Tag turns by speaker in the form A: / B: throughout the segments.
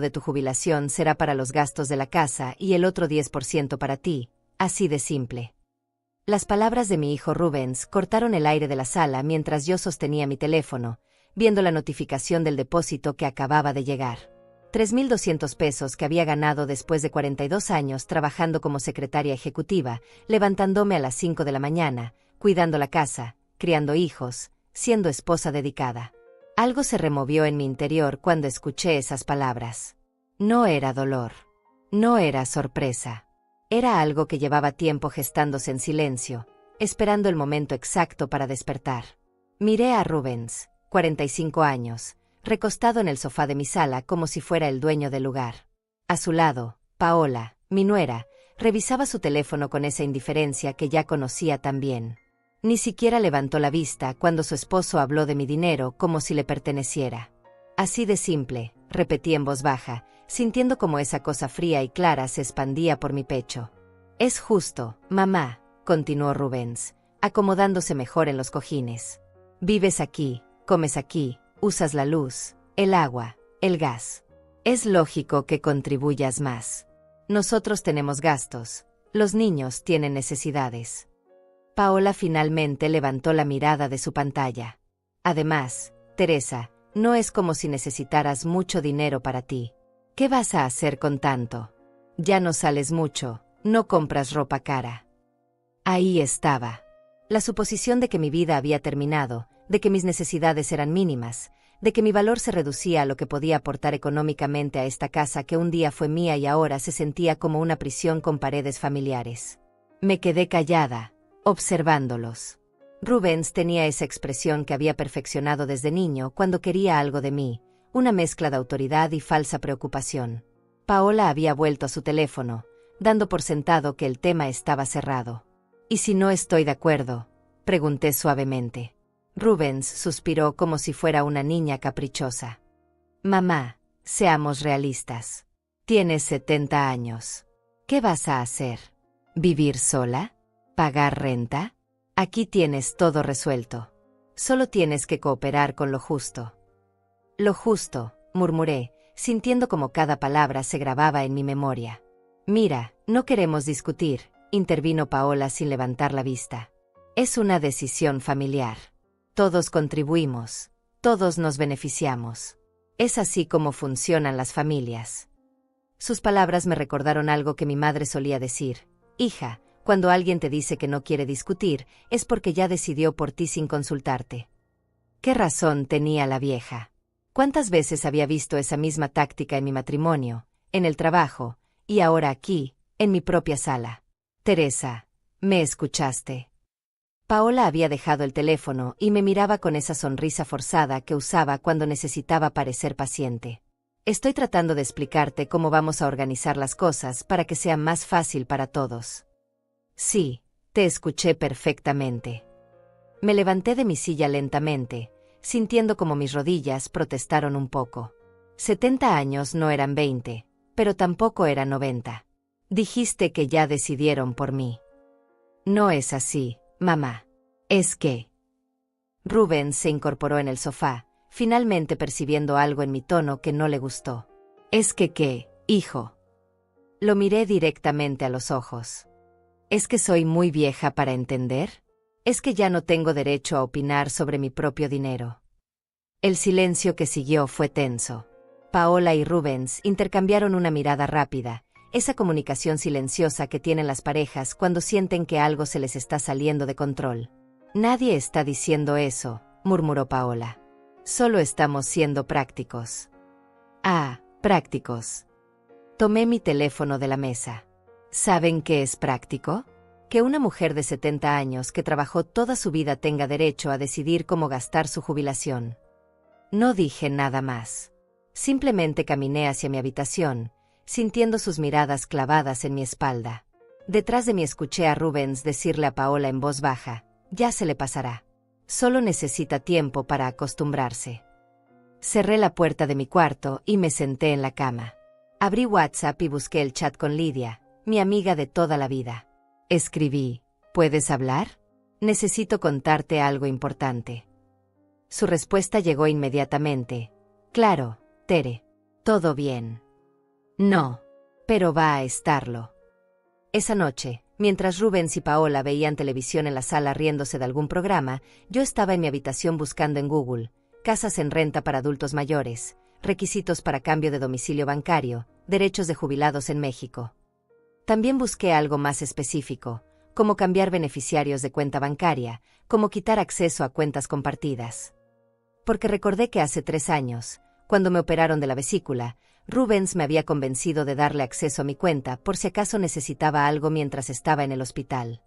A: de tu jubilación será para los gastos de la casa y el otro 10% para ti, así de simple. Las palabras de mi hijo Rubens cortaron el aire de la sala mientras yo sostenía mi teléfono, viendo la notificación del depósito que acababa de llegar. 3,200 pesos que había ganado después de 42 años trabajando como secretaria ejecutiva, levantándome a las 5 de la mañana, cuidando la casa, criando hijos, siendo esposa dedicada. Algo se removió en mi interior cuando escuché esas palabras. No era dolor. No era sorpresa. Era algo que llevaba tiempo gestándose en silencio, esperando el momento exacto para despertar. Miré a Rubens, 45 años, recostado en el sofá de mi sala como si fuera el dueño del lugar. A su lado, Paola, mi nuera, revisaba su teléfono con esa indiferencia que ya conocía tan bien. Ni siquiera levantó la vista cuando su esposo habló de mi dinero como si le perteneciera. Así de simple, repetí en voz baja, sintiendo como esa cosa fría y clara se expandía por mi pecho. Es justo, mamá, continuó Rubens, acomodándose mejor en los cojines. Vives aquí, comes aquí, usas la luz, el agua, el gas. Es lógico que contribuyas más. Nosotros tenemos gastos, los niños tienen necesidades. Paola finalmente levantó la mirada de su pantalla. Además, Teresa, no es como si necesitaras mucho dinero para ti. ¿Qué vas a hacer con tanto? Ya no sales mucho, no compras ropa cara. Ahí estaba. La suposición de que mi vida había terminado, de que mis necesidades eran mínimas, de que mi valor se reducía a lo que podía aportar económicamente a esta casa que un día fue mía y ahora se sentía como una prisión con paredes familiares. Me quedé callada, observándolos. Rubens tenía esa expresión que había perfeccionado desde niño cuando quería algo de mí, una mezcla de autoridad y falsa preocupación. Paola había vuelto a su teléfono, dando por sentado que el tema estaba cerrado. ¿Y si no estoy de acuerdo?, pregunté suavemente. Rubens suspiró como si fuera una niña caprichosa. Mamá, seamos realistas. Tienes 70 años. ¿Qué vas a hacer? ¿Vivir sola? ¿Pagar renta? Aquí tienes todo resuelto. Solo tienes que cooperar con lo justo. Lo justo, murmuré, sintiendo como cada palabra se grababa en mi memoria. Mira, no queremos discutir, intervino Paola sin levantar la vista. Es una decisión familiar. Todos contribuimos, todos nos beneficiamos. Es así como funcionan las familias. Sus palabras me recordaron algo que mi madre solía decir. Hija, cuando alguien te dice que no quiere discutir, es porque ya decidió por ti sin consultarte. ¿Qué razón tenía la vieja? ¿Cuántas veces había visto esa misma táctica en mi matrimonio, en el trabajo, y ahora aquí, en mi propia sala? Teresa, ¿me escuchaste? Paola había dejado el teléfono y me miraba con esa sonrisa forzada que usaba cuando necesitaba parecer paciente. Estoy tratando de explicarte cómo vamos a organizar las cosas para que sea más fácil para todos. Sí, te escuché perfectamente. Me levanté de mi silla lentamente, sintiendo como mis rodillas protestaron un poco. 70 años no eran 20, pero tampoco eran 90. Dijiste que ya decidieron por mí. No es así, mamá. Es que... Rubens se incorporó en el sofá, finalmente percibiendo algo en mi tono que no le gustó. Es que ¿qué, hijo? Lo miré directamente a los ojos. ¿Es que soy muy vieja para entender? ¿Es que ya no tengo derecho a opinar sobre mi propio dinero? El silencio que siguió fue tenso. Paola y Rubens intercambiaron una mirada rápida, esa comunicación silenciosa que tienen las parejas cuando sienten que algo se les está saliendo de control. Nadie está diciendo eso, murmuró Paola. Solo estamos siendo prácticos. Ah, prácticos. Tomé mi teléfono de la mesa. ¿Saben qué es práctico? Que una mujer de 70 años que trabajó toda su vida tenga derecho a decidir cómo gastar su jubilación. No dije nada más. Simplemente caminé hacia mi habitación, sintiendo sus miradas clavadas en mi espalda. Detrás de mí escuché a Rubens decirle a Paola en voz baja, ya se le pasará. Solo necesita tiempo para acostumbrarse. Cerré la puerta de mi cuarto y me senté en la cama. Abrí WhatsApp y busqué el chat con Lidia, mi amiga de toda la vida. Escribí, ¿puedes hablar? Necesito contarte algo importante. Su respuesta llegó inmediatamente. Claro, Tere. ¿Todo bien? No, pero va a estarlo. Esa noche, mientras Rubens y Paola veían televisión en la sala riéndose de algún programa, yo estaba en mi habitación buscando en Google, casas en renta para adultos mayores, requisitos para cambio de domicilio bancario, derechos de jubilados en México. También busqué algo más específico, como cambiar beneficiarios de cuenta bancaria, como quitar acceso a cuentas compartidas. Porque recordé que hace 3 años, cuando me operaron de la vesícula, Rubens me había convencido de darle acceso a mi cuenta por si acaso necesitaba algo mientras estaba en el hospital.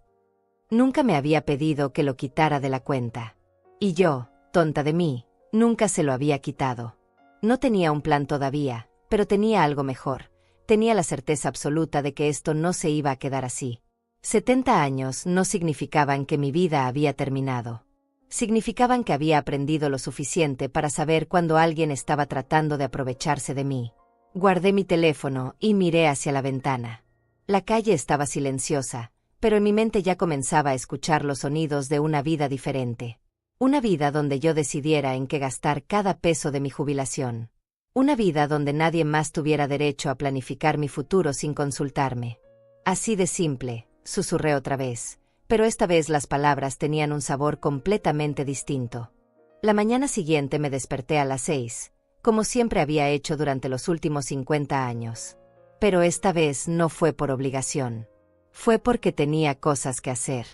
A: Nunca me había pedido que lo quitara de la cuenta. Y yo, tonta de mí, nunca se lo había quitado. No tenía un plan todavía, pero tenía algo mejor. Tenía la certeza absoluta de que esto no se iba a quedar así. 70 años no significaban que mi vida había terminado. Significaban que había aprendido lo suficiente para saber cuando alguien estaba tratando de aprovecharse de mí. Guardé mi teléfono y miré hacia la ventana. La calle estaba silenciosa, pero en mi mente ya comenzaba a escuchar los sonidos de una vida diferente. Una vida donde yo decidiera en qué gastar cada peso de mi jubilación. Una vida donde nadie más tuviera derecho a planificar mi futuro sin consultarme. Así de simple, susurré otra vez, pero esta vez las palabras tenían un sabor completamente distinto. La mañana siguiente me desperté a las 6, como siempre había hecho durante los últimos 50 años. Pero esta vez no fue por obligación. Fue porque tenía cosas que hacer.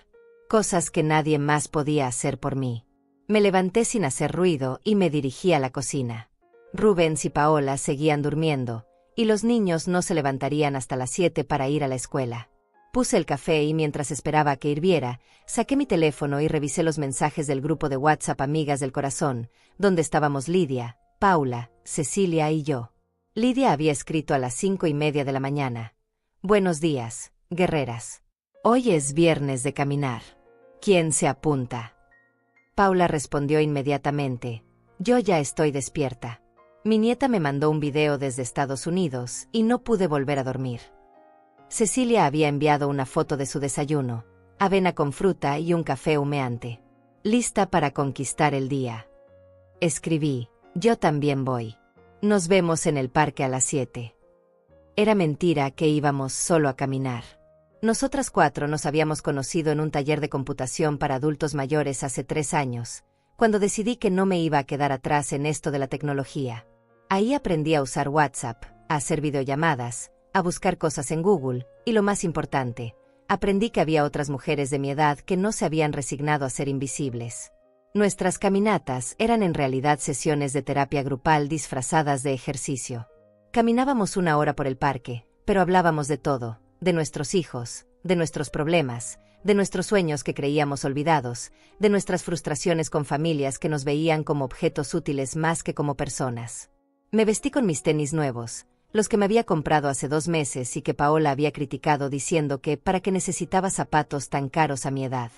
A: Cosas que nadie más podía hacer por mí. Me levanté sin hacer ruido y me dirigí a la cocina. Rubens y Paola seguían durmiendo, y los niños no se levantarían hasta las 7 para ir a la escuela. Puse el café y mientras esperaba a que hirviera, saqué mi teléfono y revisé los mensajes del grupo de WhatsApp Amigas del Corazón, donde estábamos Lidia, Paula, Cecilia y yo. Lidia había escrito a las 5:30 de la mañana. Buenos días, guerreras. Hoy es viernes de caminar. ¿Quién se apunta? Paula respondió inmediatamente. Yo ya estoy despierta. Mi nieta me mandó un video desde Estados Unidos y no pude volver a dormir. Cecilia había enviado una foto de su desayuno, avena con fruta y un café humeante. Lista para conquistar el día. Escribí, yo también voy. Nos vemos en el parque a las 7. Era mentira que íbamos solo a caminar. Nosotras 4 nos habíamos conocido en un taller de computación para adultos mayores hace 3 años, cuando decidí que no me iba a quedar atrás en esto de la tecnología. Ahí aprendí a usar WhatsApp, a hacer videollamadas, a buscar cosas en Google, y lo más importante, aprendí que había otras mujeres de mi edad que no se habían resignado a ser invisibles. Nuestras caminatas eran en realidad sesiones de terapia grupal disfrazadas de ejercicio. Caminábamos 1 hora por el parque, pero hablábamos de todo, de nuestros hijos, de nuestros problemas, de nuestros sueños que creíamos olvidados, de nuestras frustraciones con familias que nos veían como objetos útiles más que como personas. Me vestí con mis tenis nuevos, los que me había comprado hace 2 meses y que Paola había criticado diciendo que para qué necesitaba zapatos tan caros a mi edad.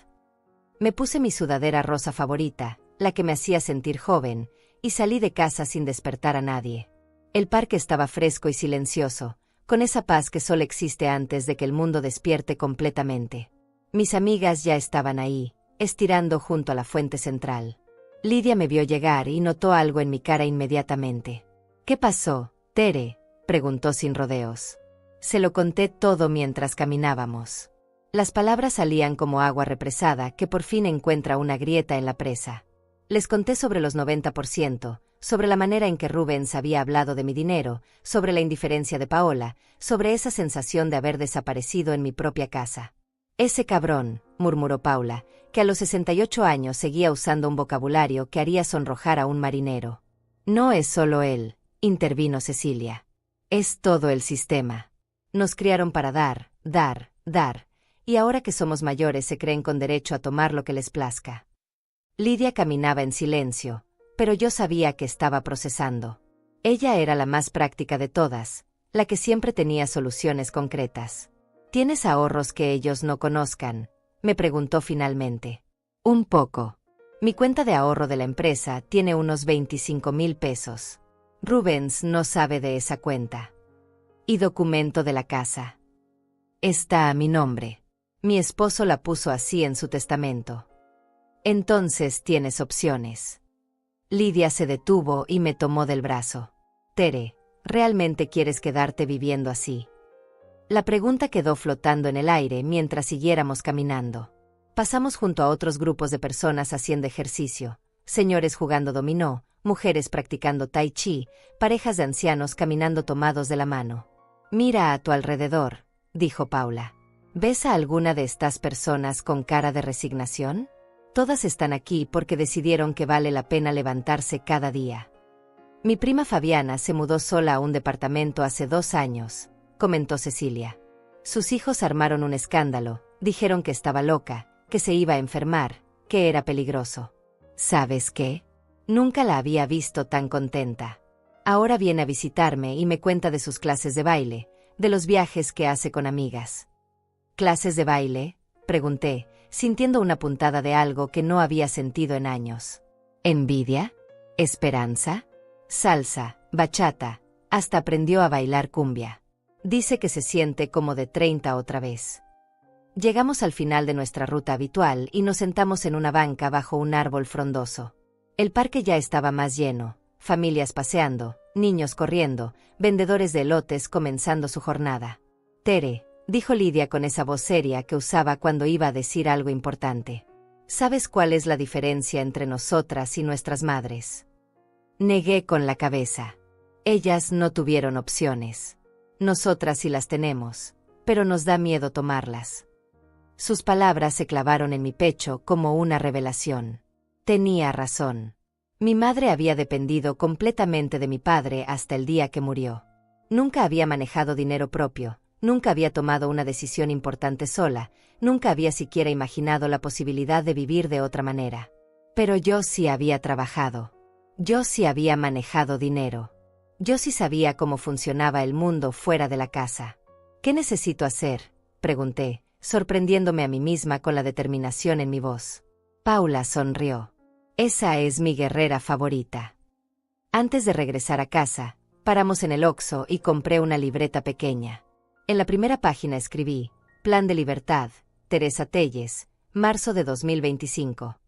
A: Me puse mi sudadera rosa favorita, la que me hacía sentir joven, y salí de casa sin despertar a nadie. El parque estaba fresco y silencioso, con esa paz que solo existe antes de que el mundo despierte completamente. Mis amigas ya estaban ahí, estirando junto a la fuente central. Lidia me vio llegar y notó algo en mi cara inmediatamente. ¿Qué pasó, Tere?, preguntó sin rodeos. Se lo conté todo mientras caminábamos. Las palabras salían como agua represada que por fin encuentra una grieta en la presa. Les conté sobre los 90%, sobre la manera en que Rubens había hablado de mi dinero, sobre la indiferencia de Paola, sobre esa sensación de haber desaparecido en mi propia casa. Ese cabrón, murmuró Paula, que a los 68 años seguía usando un vocabulario que haría sonrojar a un marinero. No es solo él, intervino Cecilia. Es todo el sistema. Nos criaron para dar, dar, dar, y ahora que somos mayores se creen con derecho a tomar lo que les plazca. Lidia caminaba en silencio, pero yo sabía que estaba procesando. Ella era la más práctica de todas, la que siempre tenía soluciones concretas. ¿Tienes ahorros que ellos no conozcan?, me preguntó finalmente. Un poco. Mi cuenta de ahorro de la empresa tiene unos 25,000 pesos. Rubens no sabe de esa cuenta. ¿Y documento de la casa? Está a mi nombre. Mi esposo la puso así en su testamento. Entonces tienes opciones. Lidia se detuvo y me tomó del brazo. Tere, ¿Realmente quieres quedarte viviendo así? La pregunta quedó flotando en el aire mientras siguiéramos caminando. Pasamos junto a otros grupos de personas haciendo ejercicio, señores jugando dominó, mujeres practicando tai chi, parejas de ancianos caminando tomados de la mano. Mira a tu alrededor, dijo Paula. ¿Ves a alguna de estas personas con cara de resignación? Todas están aquí porque decidieron que vale la pena levantarse cada día. Mi prima Fabiana se mudó sola a un departamento hace 2 años, comentó Cecilia. Sus hijos armaron un escándalo, dijeron que estaba loca, que se iba a enfermar, que era peligroso. ¿Sabes qué? Nunca la había visto tan contenta. Ahora viene a visitarme y me cuenta de sus clases de baile, de los viajes que hace con amigas. ¿Clases de baile?, pregunté, sintiendo una puntada de algo que no había sentido en años. ¿Envidia? ¿Esperanza? Salsa, bachata, hasta aprendió a bailar cumbia. Dice que se siente como de 30 otra vez. Llegamos al final de nuestra ruta habitual y nos sentamos en una banca bajo un árbol frondoso. El parque ya estaba más lleno, familias paseando, niños corriendo, vendedores de elotes comenzando su jornada. Tere, dijo Lidia con esa voz seria que usaba cuando iba a decir algo importante. ¿Sabes cuál es la diferencia entre nosotras y nuestras madres? Negué con la cabeza. Ellas no tuvieron opciones. Nosotras sí las tenemos, pero nos da miedo tomarlas. Sus palabras se clavaron en mi pecho como una revelación. Tenía razón. Mi madre había dependido completamente de mi padre hasta el día que murió. Nunca había manejado dinero propio, nunca había tomado una decisión importante sola, nunca había siquiera imaginado la posibilidad de vivir de otra manera. Pero yo sí había trabajado. Yo sí había manejado dinero. Yo sí sabía cómo funcionaba el mundo fuera de la casa. ¿Qué necesito hacer?, pregunté, sorprendiéndome a mí misma con la determinación en mi voz. Paula sonrió. Esa es mi guerrera favorita. Antes de regresar a casa, paramos en el Oxxo y compré una libreta pequeña. En la primera página escribí, Plan de Libertad, Teresa Telles, marzo de 2025.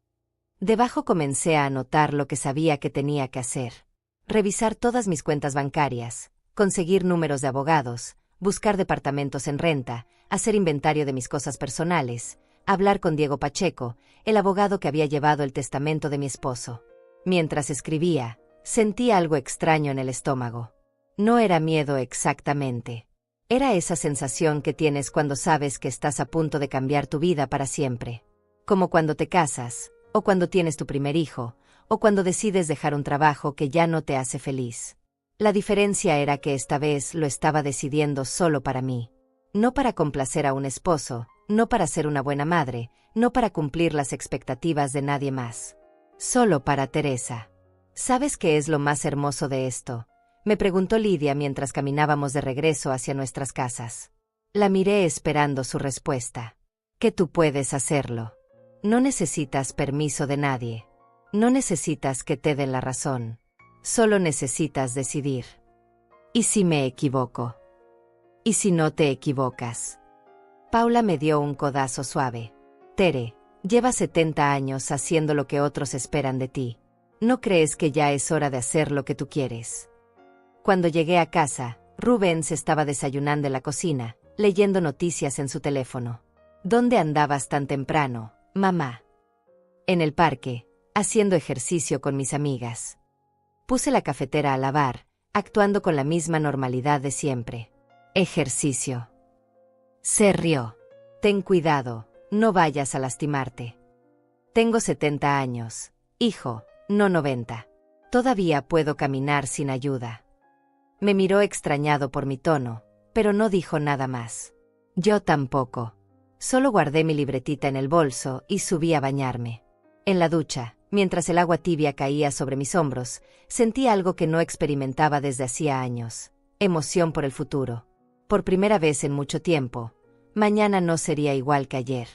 A: Debajo comencé a anotar lo que sabía que tenía que hacer. Revisar todas mis cuentas bancarias, conseguir números de abogados, buscar departamentos en renta, hacer inventario de mis cosas personales, hablar con Diego Pacheco, el abogado que había llevado el testamento de mi esposo. Mientras escribía, sentí algo extraño en el estómago. No era miedo exactamente. Era esa sensación que tienes cuando sabes que estás a punto de cambiar tu vida para siempre. Como cuando te casas, o cuando tienes tu primer hijo, o cuando decides dejar un trabajo que ya no te hace feliz. La diferencia era que esta vez lo estaba decidiendo solo para mí. No para complacer a un esposo, no para ser una buena madre, no para cumplir las expectativas de nadie más. Solo para Teresa. ¿Sabes qué es lo más hermoso de esto?, me preguntó Lidia mientras caminábamos de regreso hacia nuestras casas. La miré esperando su respuesta. Que tú puedes hacerlo. No necesitas permiso de nadie. No necesitas que te den la razón. Solo necesitas decidir. ¿Y si me equivoco? ¿Y si no te equivocas? Paula me dio un codazo suave. Tere, llevas 70 años haciendo lo que otros esperan de ti. ¿No crees que ya es hora de hacer lo que tú quieres? Cuando llegué a casa, Rubens estaba desayunando en la cocina, leyendo noticias en su teléfono. ¿Dónde andabas tan temprano, mamá? En el parque, haciendo ejercicio con mis amigas. Puse la cafetera a lavar, actuando con la misma normalidad de siempre. Ejercicio. Se rió. Ten cuidado, no vayas a lastimarte. Tengo 70 años, hijo, no 90. Todavía puedo caminar sin ayuda. Me miró extrañado por mi tono, pero no dijo nada más. Yo tampoco. Solo guardé mi libretita en el bolso y subí a bañarme. En la ducha, mientras el agua tibia caía sobre mis hombros, sentí algo que no experimentaba desde hacía años. Emoción por el futuro. Por primera vez en mucho tiempo, mañana no sería igual que ayer.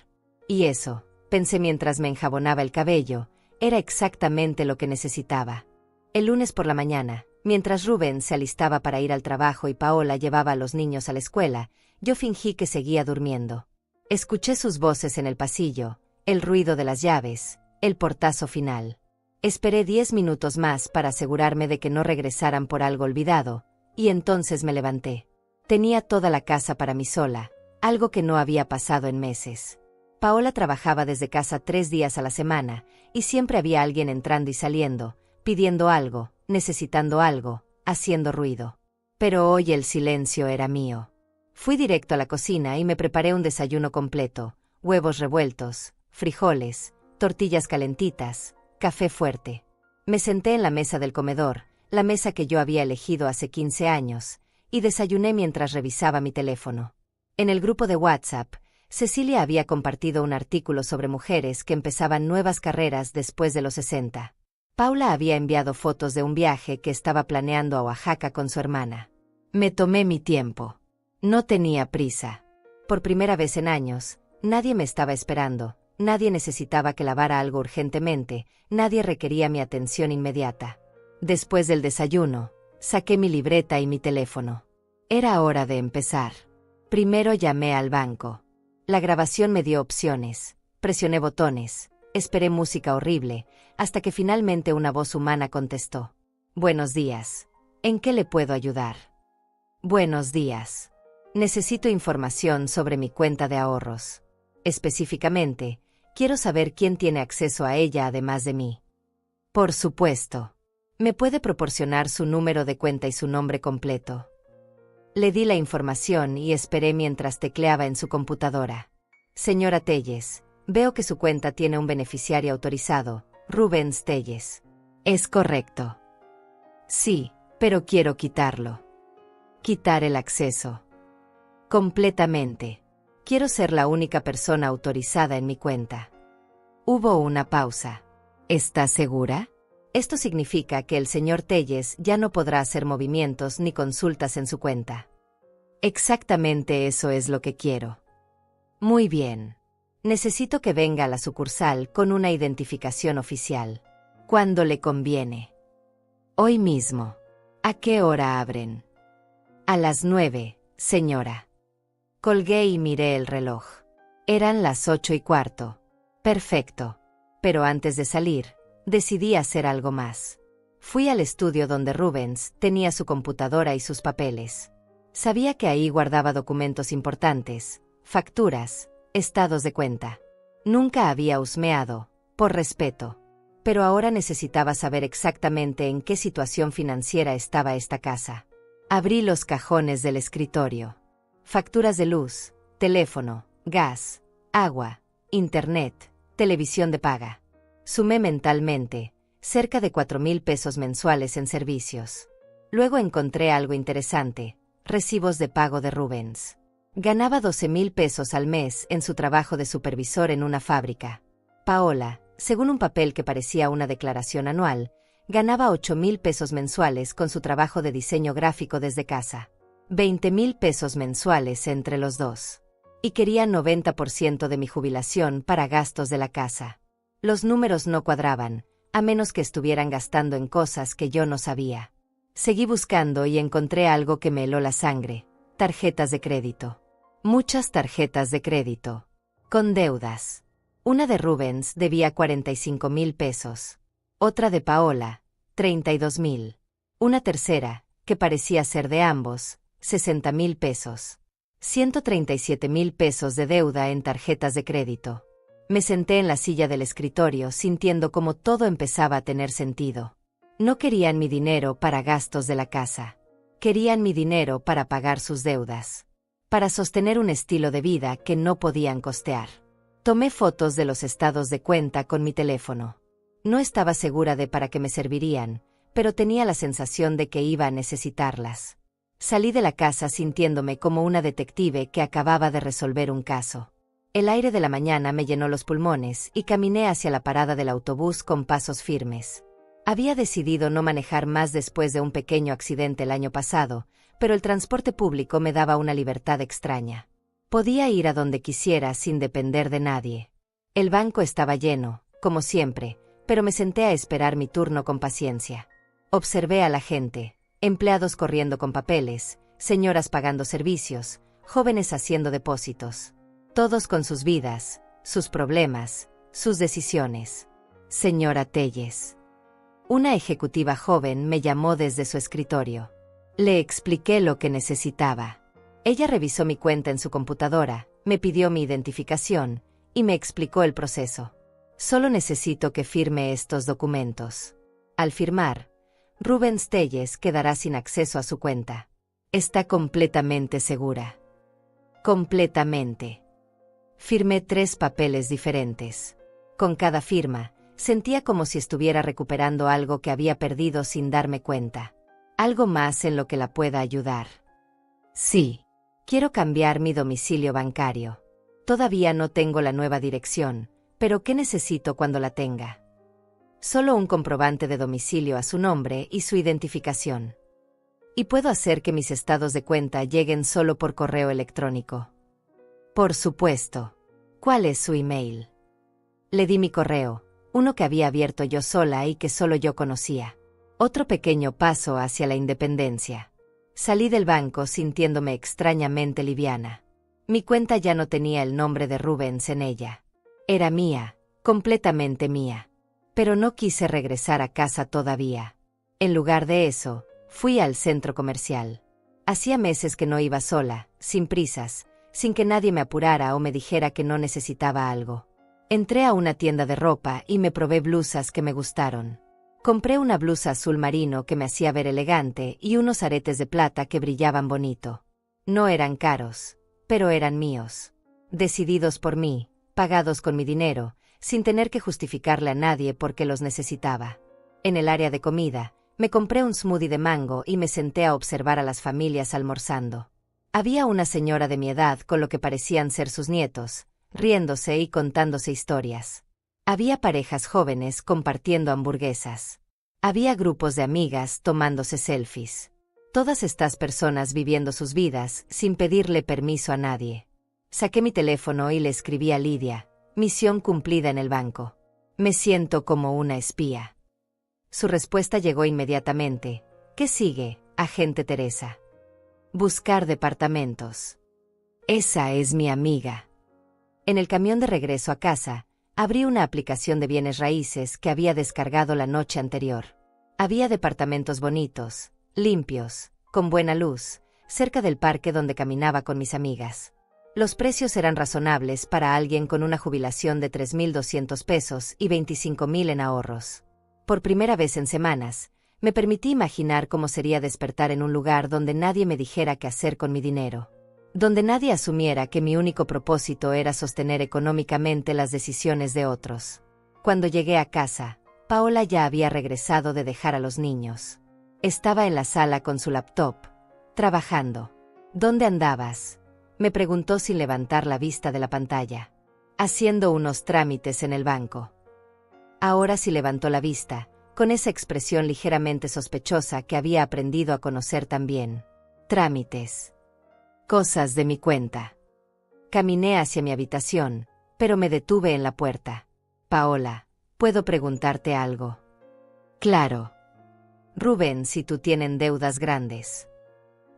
A: Y eso, pensé mientras me enjabonaba el cabello, era exactamente lo que necesitaba. El lunes por la mañana, mientras Rubén se alistaba para ir al trabajo y Paola llevaba a los niños a la escuela, yo fingí que seguía durmiendo. Escuché sus voces en el pasillo, el ruido de las llaves, el portazo final. Esperé 10 minutos más para asegurarme de que no regresaran por algo olvidado, Y entonces me levanté. Tenía toda la casa para mí sola, algo que no había pasado en meses. Paola trabajaba desde casa 3 días a la semana, y siempre había alguien entrando y saliendo, pidiendo algo, necesitando algo, haciendo ruido. Pero hoy el silencio era mío. Fui directo a la cocina y me preparé un desayuno completo: huevos revueltos, frijoles, tortillas calentitas, café fuerte. Me senté en la mesa del comedor, la mesa que yo había elegido hace 15 años, y desayuné mientras revisaba mi teléfono. En el grupo de WhatsApp, Cecilia había compartido un artículo sobre mujeres que empezaban nuevas carreras después de los 60. Paula había enviado fotos de un viaje que estaba planeando a Oaxaca con su hermana. Me tomé mi tiempo. No tenía prisa. Por primera vez en años, nadie me estaba esperando, nadie necesitaba que lavara algo urgentemente, nadie requería mi atención inmediata. Después del desayuno, saqué mi libreta y mi teléfono. Era hora de empezar. Primero llamé al banco. La grabación me dio opciones, presioné botones, esperé música horrible, hasta que finalmente una voz humana contestó. Buenos días. ¿En qué le puedo ayudar? Buenos días. Necesito información sobre mi cuenta de ahorros. Específicamente, quiero saber quién tiene acceso a ella además de mí. Por supuesto. ¿Me puede proporcionar su número de cuenta y su nombre completo? Le di la información y esperé mientras tecleaba en su computadora. Señora Telles, veo que su cuenta tiene un beneficiario autorizado, Rubens Telles. ¿Es correcto? Sí, pero quiero quitarlo. Quitar el acceso. Completamente. Quiero ser la única persona autorizada en mi cuenta. Hubo una pausa. ¿Está segura? Esto significa que el señor Telles ya no podrá hacer movimientos ni consultas en su cuenta. Exactamente eso es lo que quiero. Muy bien. Necesito que venga a la sucursal con una identificación oficial. ¿Cuándo le conviene? Hoy mismo. ¿A qué hora abren? A las 9, señora. Colgué y miré el reloj. Eran las 8:15. Perfecto. Pero antes de salir, decidí hacer algo más. Fui al estudio donde Rubens tenía su computadora y sus papeles. Sabía que ahí guardaba documentos importantes, facturas, estados de cuenta. Nunca había husmeado, por respeto. Pero ahora necesitaba saber exactamente en qué situación financiera estaba esta casa. Abrí los cajones del escritorio. Facturas de luz, teléfono, gas, agua, internet, televisión de paga. Sumé mentalmente, cerca de 4,000 pesos mensuales en servicios. Luego encontré algo interesante: recibos de pago de Rubens. Ganaba 12,000 pesos al mes en su trabajo de supervisor en una fábrica. Paola, según un papel que parecía una declaración anual, ganaba 8,000 pesos mensuales con su trabajo de diseño gráfico desde casa. 20,000 pesos mensuales entre los dos. Y querían 90% de mi jubilación para gastos de la casa. Los números no cuadraban, a menos que estuvieran gastando en cosas que yo no sabía. Seguí buscando y encontré algo que me heló la sangre: tarjetas de crédito. Muchas tarjetas de crédito. Con deudas. Una de Rubens debía 45,000 pesos. Otra de Paola, 32,000. Una tercera, que parecía ser de ambos, 60,000 pesos. 137,000 pesos de deuda en tarjetas de crédito. Me senté en la silla del escritorio sintiendo como todo empezaba a tener sentido. No querían mi dinero para gastos de la casa. Querían mi dinero para pagar sus deudas. Para sostener un estilo de vida que no podían costear. Tomé fotos de los estados de cuenta con mi teléfono. No estaba segura de para qué me servirían, pero tenía la sensación de que iba a necesitarlas. Salí de la casa sintiéndome como una detective que acababa de resolver un caso. El aire de la mañana me llenó los pulmones y caminé hacia la parada del autobús con pasos firmes. Había decidido no manejar más después de un pequeño accidente el año pasado, pero el transporte público me daba una libertad extraña. Podía ir a donde quisiera sin depender de nadie. El banco estaba lleno, como siempre, pero me senté a esperar mi turno con paciencia. Observé a la gente, empleados corriendo con papeles, señoras pagando servicios, jóvenes haciendo depósitos. Todos con sus vidas, sus problemas, sus decisiones. Señora Telles. Una ejecutiva joven me llamó desde su escritorio. Le expliqué lo que necesitaba. Ella revisó mi cuenta en su computadora, me pidió mi identificación y me explicó el proceso. Solo necesito que firme estos documentos. Al firmar, Rubens Telles quedará sin acceso a su cuenta. Está completamente segura. Completamente. Firmé 3 papeles diferentes. Con cada firma, sentía como si estuviera recuperando algo que había perdido sin darme cuenta. Algo más en lo que la pueda ayudar. Sí. Quiero cambiar mi domicilio bancario. Todavía no tengo la nueva dirección, pero ¿qué necesito cuando la tenga? Solo un comprobante de domicilio a su nombre y su identificación. Y puedo hacer que mis estados de cuenta lleguen solo por correo electrónico. Por supuesto. ¿Cuál es su email? Le di mi correo, uno que había abierto yo sola y que solo yo conocía. Otro pequeño paso hacia la independencia. Salí del banco sintiéndome extrañamente liviana. Mi cuenta ya no tenía el nombre de Rubens en ella. Era mía, completamente mía. Pero no quise regresar a casa todavía. En lugar de eso, fui al centro comercial. Hacía meses que no iba sola, sin prisas, sin que nadie me apurara o me dijera que no necesitaba algo. Entré a una tienda de ropa y me probé blusas que me gustaron. Compré una blusa azul marino que me hacía ver elegante y unos aretes de plata que brillaban bonito. No eran caros, pero eran míos. Decididos por mí, pagados con mi dinero, sin tener que justificarle a nadie por qué los necesitaba. En el área de comida, me compré un smoothie de mango y me senté a observar a las familias almorzando. Había una señora de mi edad con lo que parecían ser sus nietos, riéndose y contándose historias. Había parejas jóvenes compartiendo hamburguesas. Había grupos de amigas tomándose selfies. Todas estas personas viviendo sus vidas sin pedirle permiso a nadie. Saqué mi teléfono y le escribí a Lidia, misión cumplida en el banco. Me siento como una espía. Su respuesta llegó inmediatamente. ¿Qué sigue, agente Teresa? Buscar departamentos. Esa es mi amiga. En el camión de regreso a casa, abrí una aplicación de bienes raíces que había descargado la noche anterior. Había departamentos bonitos, limpios, con buena luz, cerca del parque donde caminaba con mis amigas. Los precios eran razonables para alguien con una jubilación de 3.200 pesos y 25.000 en ahorros. Por primera vez en semanas, me permití imaginar cómo sería despertar en un lugar donde nadie me dijera qué hacer con mi dinero. Donde nadie asumiera que mi único propósito era sostener económicamente las decisiones de otros. Cuando llegué a casa, Paola ya había regresado de dejar a los niños. Estaba en la sala con su laptop, trabajando. ¿Dónde andabas?, me preguntó sin levantar la vista de la pantalla. Haciendo unos trámites en el banco. Ahora sí levantó la vista, con esa expresión ligeramente sospechosa que había aprendido a conocer tan bien. Trámites. Cosas de mi cuenta. Caminé hacia mi habitación, pero me detuve en la puerta. Paola, ¿puedo preguntarte algo? Claro. Rubens y tú tienen deudas grandes.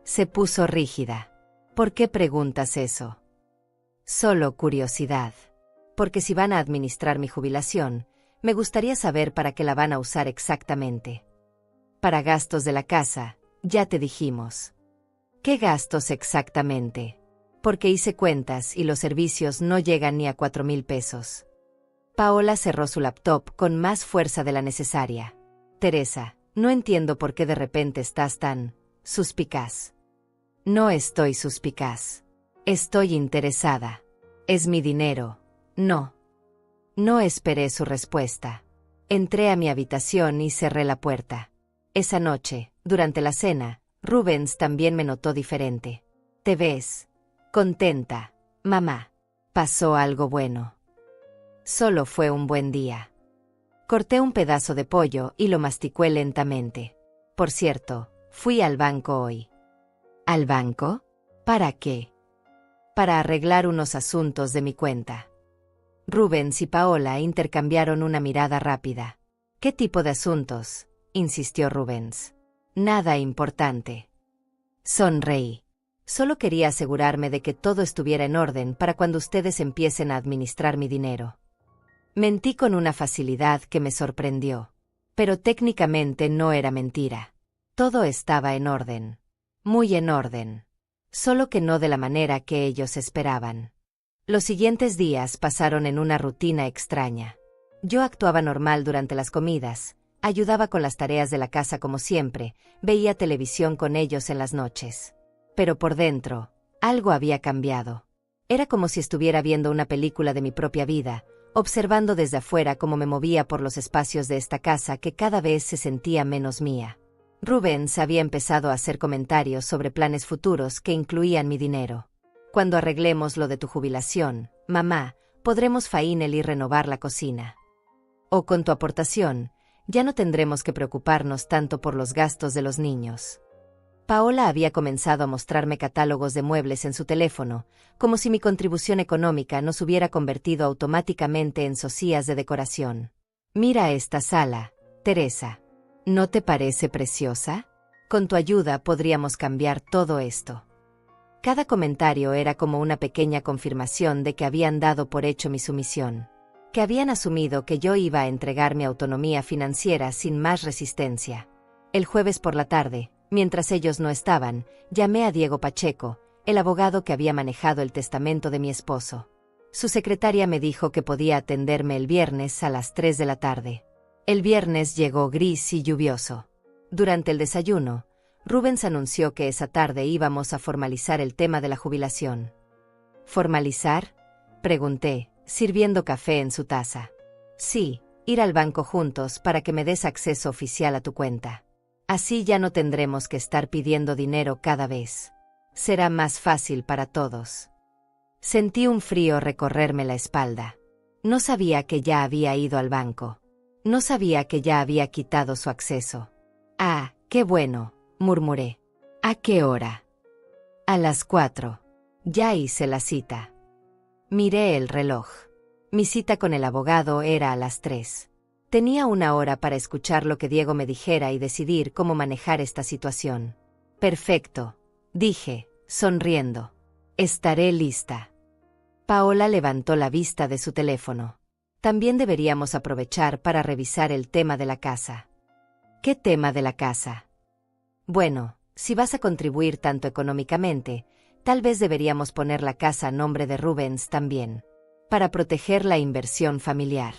A: Se puso rígida. ¿Por qué preguntas eso? Solo curiosidad. Porque si van a administrar mi jubilación, me gustaría saber para qué la van a usar exactamente. Para gastos de la casa, ya te dijimos. ¿Qué gastos exactamente? Porque hice cuentas y los servicios no llegan ni a 4.000 pesos. Paola cerró su laptop con más fuerza de la necesaria. Teresa, no entiendo por qué de repente estás tan suspicaz. No estoy suspicaz. Estoy interesada. Es mi dinero. No. No esperé su respuesta. Entré a mi habitación y cerré la puerta. Esa noche, durante la cena, Rubens también me notó diferente. ¿Te ves contenta, mamá? ¿Pasó algo bueno? Solo fue un buen día. Corté un pedazo de pollo y lo masticé lentamente. Por cierto, fui al banco hoy. ¿Al banco? ¿Para qué? Para arreglar unos asuntos de mi cuenta. Rubens y Paola intercambiaron una mirada rápida. ¿Qué tipo de asuntos?, insistió Rubens. Nada importante. Sonreí. Solo quería asegurarme de que todo estuviera en orden para cuando ustedes empiecen a administrar mi dinero. Mentí con una facilidad que me sorprendió. Pero técnicamente no era mentira. Todo estaba en orden. Muy en orden. Solo que no de la manera que ellos esperaban. Los siguientes días pasaron en una rutina extraña. Yo actuaba normal durante las comidas, ayudaba con las tareas de la casa como siempre, veía televisión con ellos en las noches. Pero por dentro, algo había cambiado. Era como si estuviera viendo una película de mi propia vida, observando desde afuera cómo me movía por los espacios de esta casa que cada vez se sentía menos mía. Rubens había empezado a hacer comentarios sobre planes futuros que incluían mi dinero. Cuando arreglemos lo de tu jubilación, mamá, podremos faínel y renovar la cocina. O con tu aportación, ya no tendremos que preocuparnos tanto por los gastos de los niños. Paola había comenzado a mostrarme catálogos de muebles en su teléfono, como si mi contribución económica nos hubiera convertido automáticamente en socias de decoración. Mira esta sala, Teresa. ¿No te parece preciosa? Con tu ayuda podríamos cambiar todo esto. Cada comentario era como una pequeña confirmación de que habían dado por hecho mi sumisión, que habían asumido que yo iba a entregar mi autonomía financiera sin más resistencia. El jueves por la tarde, mientras ellos no estaban, llamé a Diego Pacheco, el abogado que había manejado el testamento de mi esposo. Su secretaria me dijo que podía atenderme el viernes a las 3 de la tarde. El viernes llegó gris y lluvioso. Durante el desayuno, Rubens anunció que esa tarde íbamos a formalizar el tema de la jubilación. ¿Formalizar?, pregunté, sirviendo café en su taza. Sí, ir al banco juntos para que me des acceso oficial a tu cuenta. Así ya no tendremos que estar pidiendo dinero cada vez. Será más fácil para todos. Sentí un frío recorrerme la espalda. No sabía que ya había ido al banco. No sabía que ya había quitado su acceso. Ah, qué bueno, murmuré. ¿A qué hora? A las 4. Ya hice la cita. Miré el reloj. Mi cita con el abogado era a las 3. Tenía una hora para escuchar lo que Diego me dijera y decidir cómo manejar esta situación. Perfecto, dije, sonriendo. Estaré lista. Paola levantó la vista de su teléfono. También deberíamos aprovechar para revisar el tema de la casa. ¿Qué tema de la casa? Bueno, si vas a contribuir tanto económicamente, tal vez deberíamos poner la casa a nombre de Rubens también, para proteger la inversión familiar.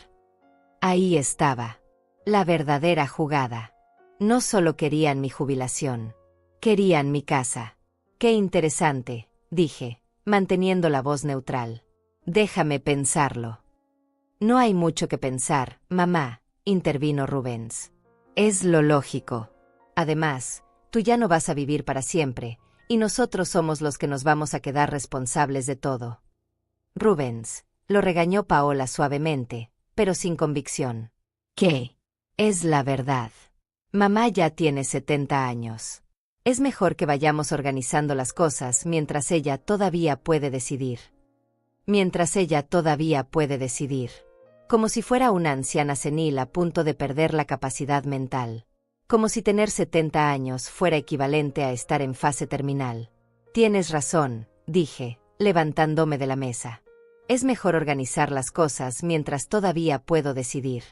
A: Ahí estaba. La verdadera jugada. No solo querían mi jubilación. Querían mi casa. Qué interesante, dije, manteniendo la voz neutral. Déjame pensarlo. No hay mucho que pensar, mamá, intervino Rubens. Es lo lógico. Además, tú ya no vas a vivir para siempre, y nosotros somos los que nos vamos a quedar responsables de todo. Rubens, lo regañó Paola suavemente, pero sin convicción. ¿Qué? Es la verdad. Mamá ya tiene 70 años. Es mejor que vayamos organizando las cosas mientras ella todavía puede decidir. Mientras ella todavía puede decidir. Como si fuera una anciana senil a punto de perder la capacidad mental. Como si tener 70 años fuera equivalente a estar en fase terminal. Tienes razón, dije, levantándome de la mesa. Es mejor organizar las cosas mientras todavía puedo decidir.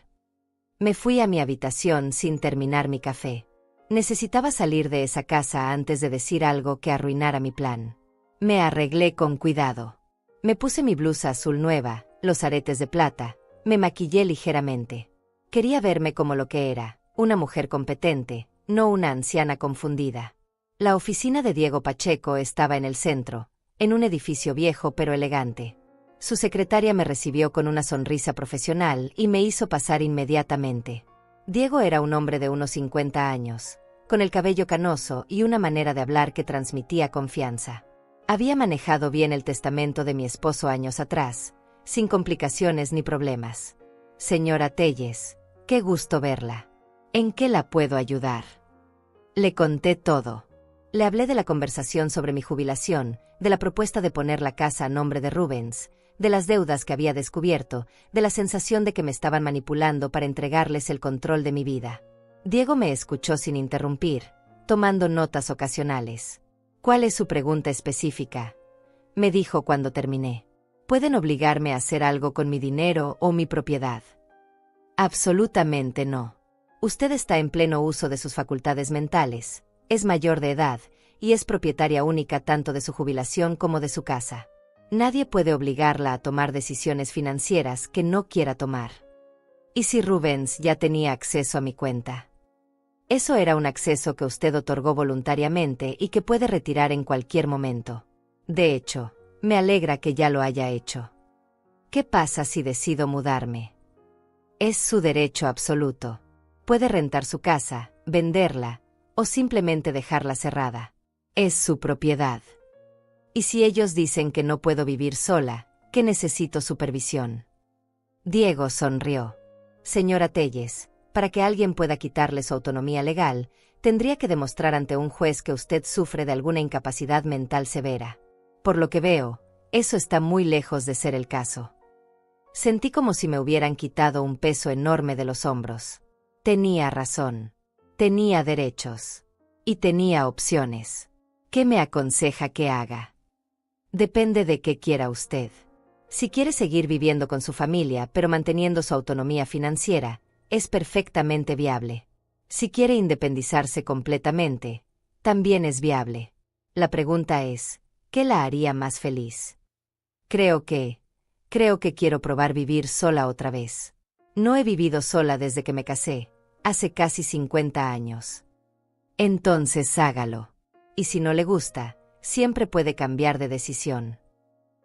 A: Me fui a mi habitación sin terminar mi café. Necesitaba salir de esa casa antes de decir algo que arruinara mi plan. Me arreglé con cuidado. Me puse mi blusa azul nueva, los aretes de plata, me maquillé ligeramente. Quería verme como lo que era, una mujer competente, no una anciana confundida. La oficina de Diego Pacheco estaba en el centro, en un edificio viejo pero elegante. Su secretaria me recibió con una sonrisa profesional y me hizo pasar inmediatamente. Diego era un hombre de unos 50 años, con el cabello canoso y una manera de hablar que transmitía confianza. Había manejado bien el testamento de mi esposo años atrás, sin complicaciones ni problemas. Señora Telles, qué gusto verla. ¿En qué la puedo ayudar? Le conté todo. Le hablé de la conversación sobre mi jubilación, de la propuesta de poner la casa a nombre de Rubens, de las deudas que había descubierto, de la sensación de que me estaban manipulando para entregarles el control de mi vida. Diego me escuchó sin interrumpir, tomando notas ocasionales. ¿Cuál es su pregunta específica?, me dijo cuando terminé. ¿Pueden obligarme a hacer algo con mi dinero o mi propiedad? Absolutamente no. Usted está en pleno uso de sus facultades mentales, es mayor de edad, y es propietaria única tanto de su jubilación como de su casa. Nadie puede obligarla a tomar decisiones financieras que no quiera tomar. ¿Y si Rubens ya tenía acceso a mi cuenta? Eso era un acceso que usted otorgó voluntariamente y que puede retirar en cualquier momento. De hecho, me alegra que ya lo haya hecho. ¿Qué pasa si decido mudarme? Es su derecho absoluto. Puede rentar su casa, venderla, o simplemente dejarla cerrada. Es su propiedad. Y si ellos dicen que no puedo vivir sola, que necesito supervisión. Diego sonrió. Señora Telles, para que alguien pueda quitarle su autonomía legal, tendría que demostrar ante un juez que usted sufre de alguna incapacidad mental severa. Por lo que veo, eso está muy lejos de ser el caso. Sentí como si me hubieran quitado un peso enorme de los hombros. Tenía razón. Tenía derechos. Y tenía opciones. ¿Qué me aconseja que haga? Depende de qué quiera usted. Si quiere seguir viviendo con su familia pero manteniendo su autonomía financiera, es perfectamente viable. Si quiere independizarse completamente, también es viable. La pregunta es, ¿qué la haría más feliz? Creo que quiero probar vivir sola otra vez. No he vivido sola desde que me casé, hace casi 50 años. Entonces hágalo. Y si no le gusta, siempre puede cambiar de decisión.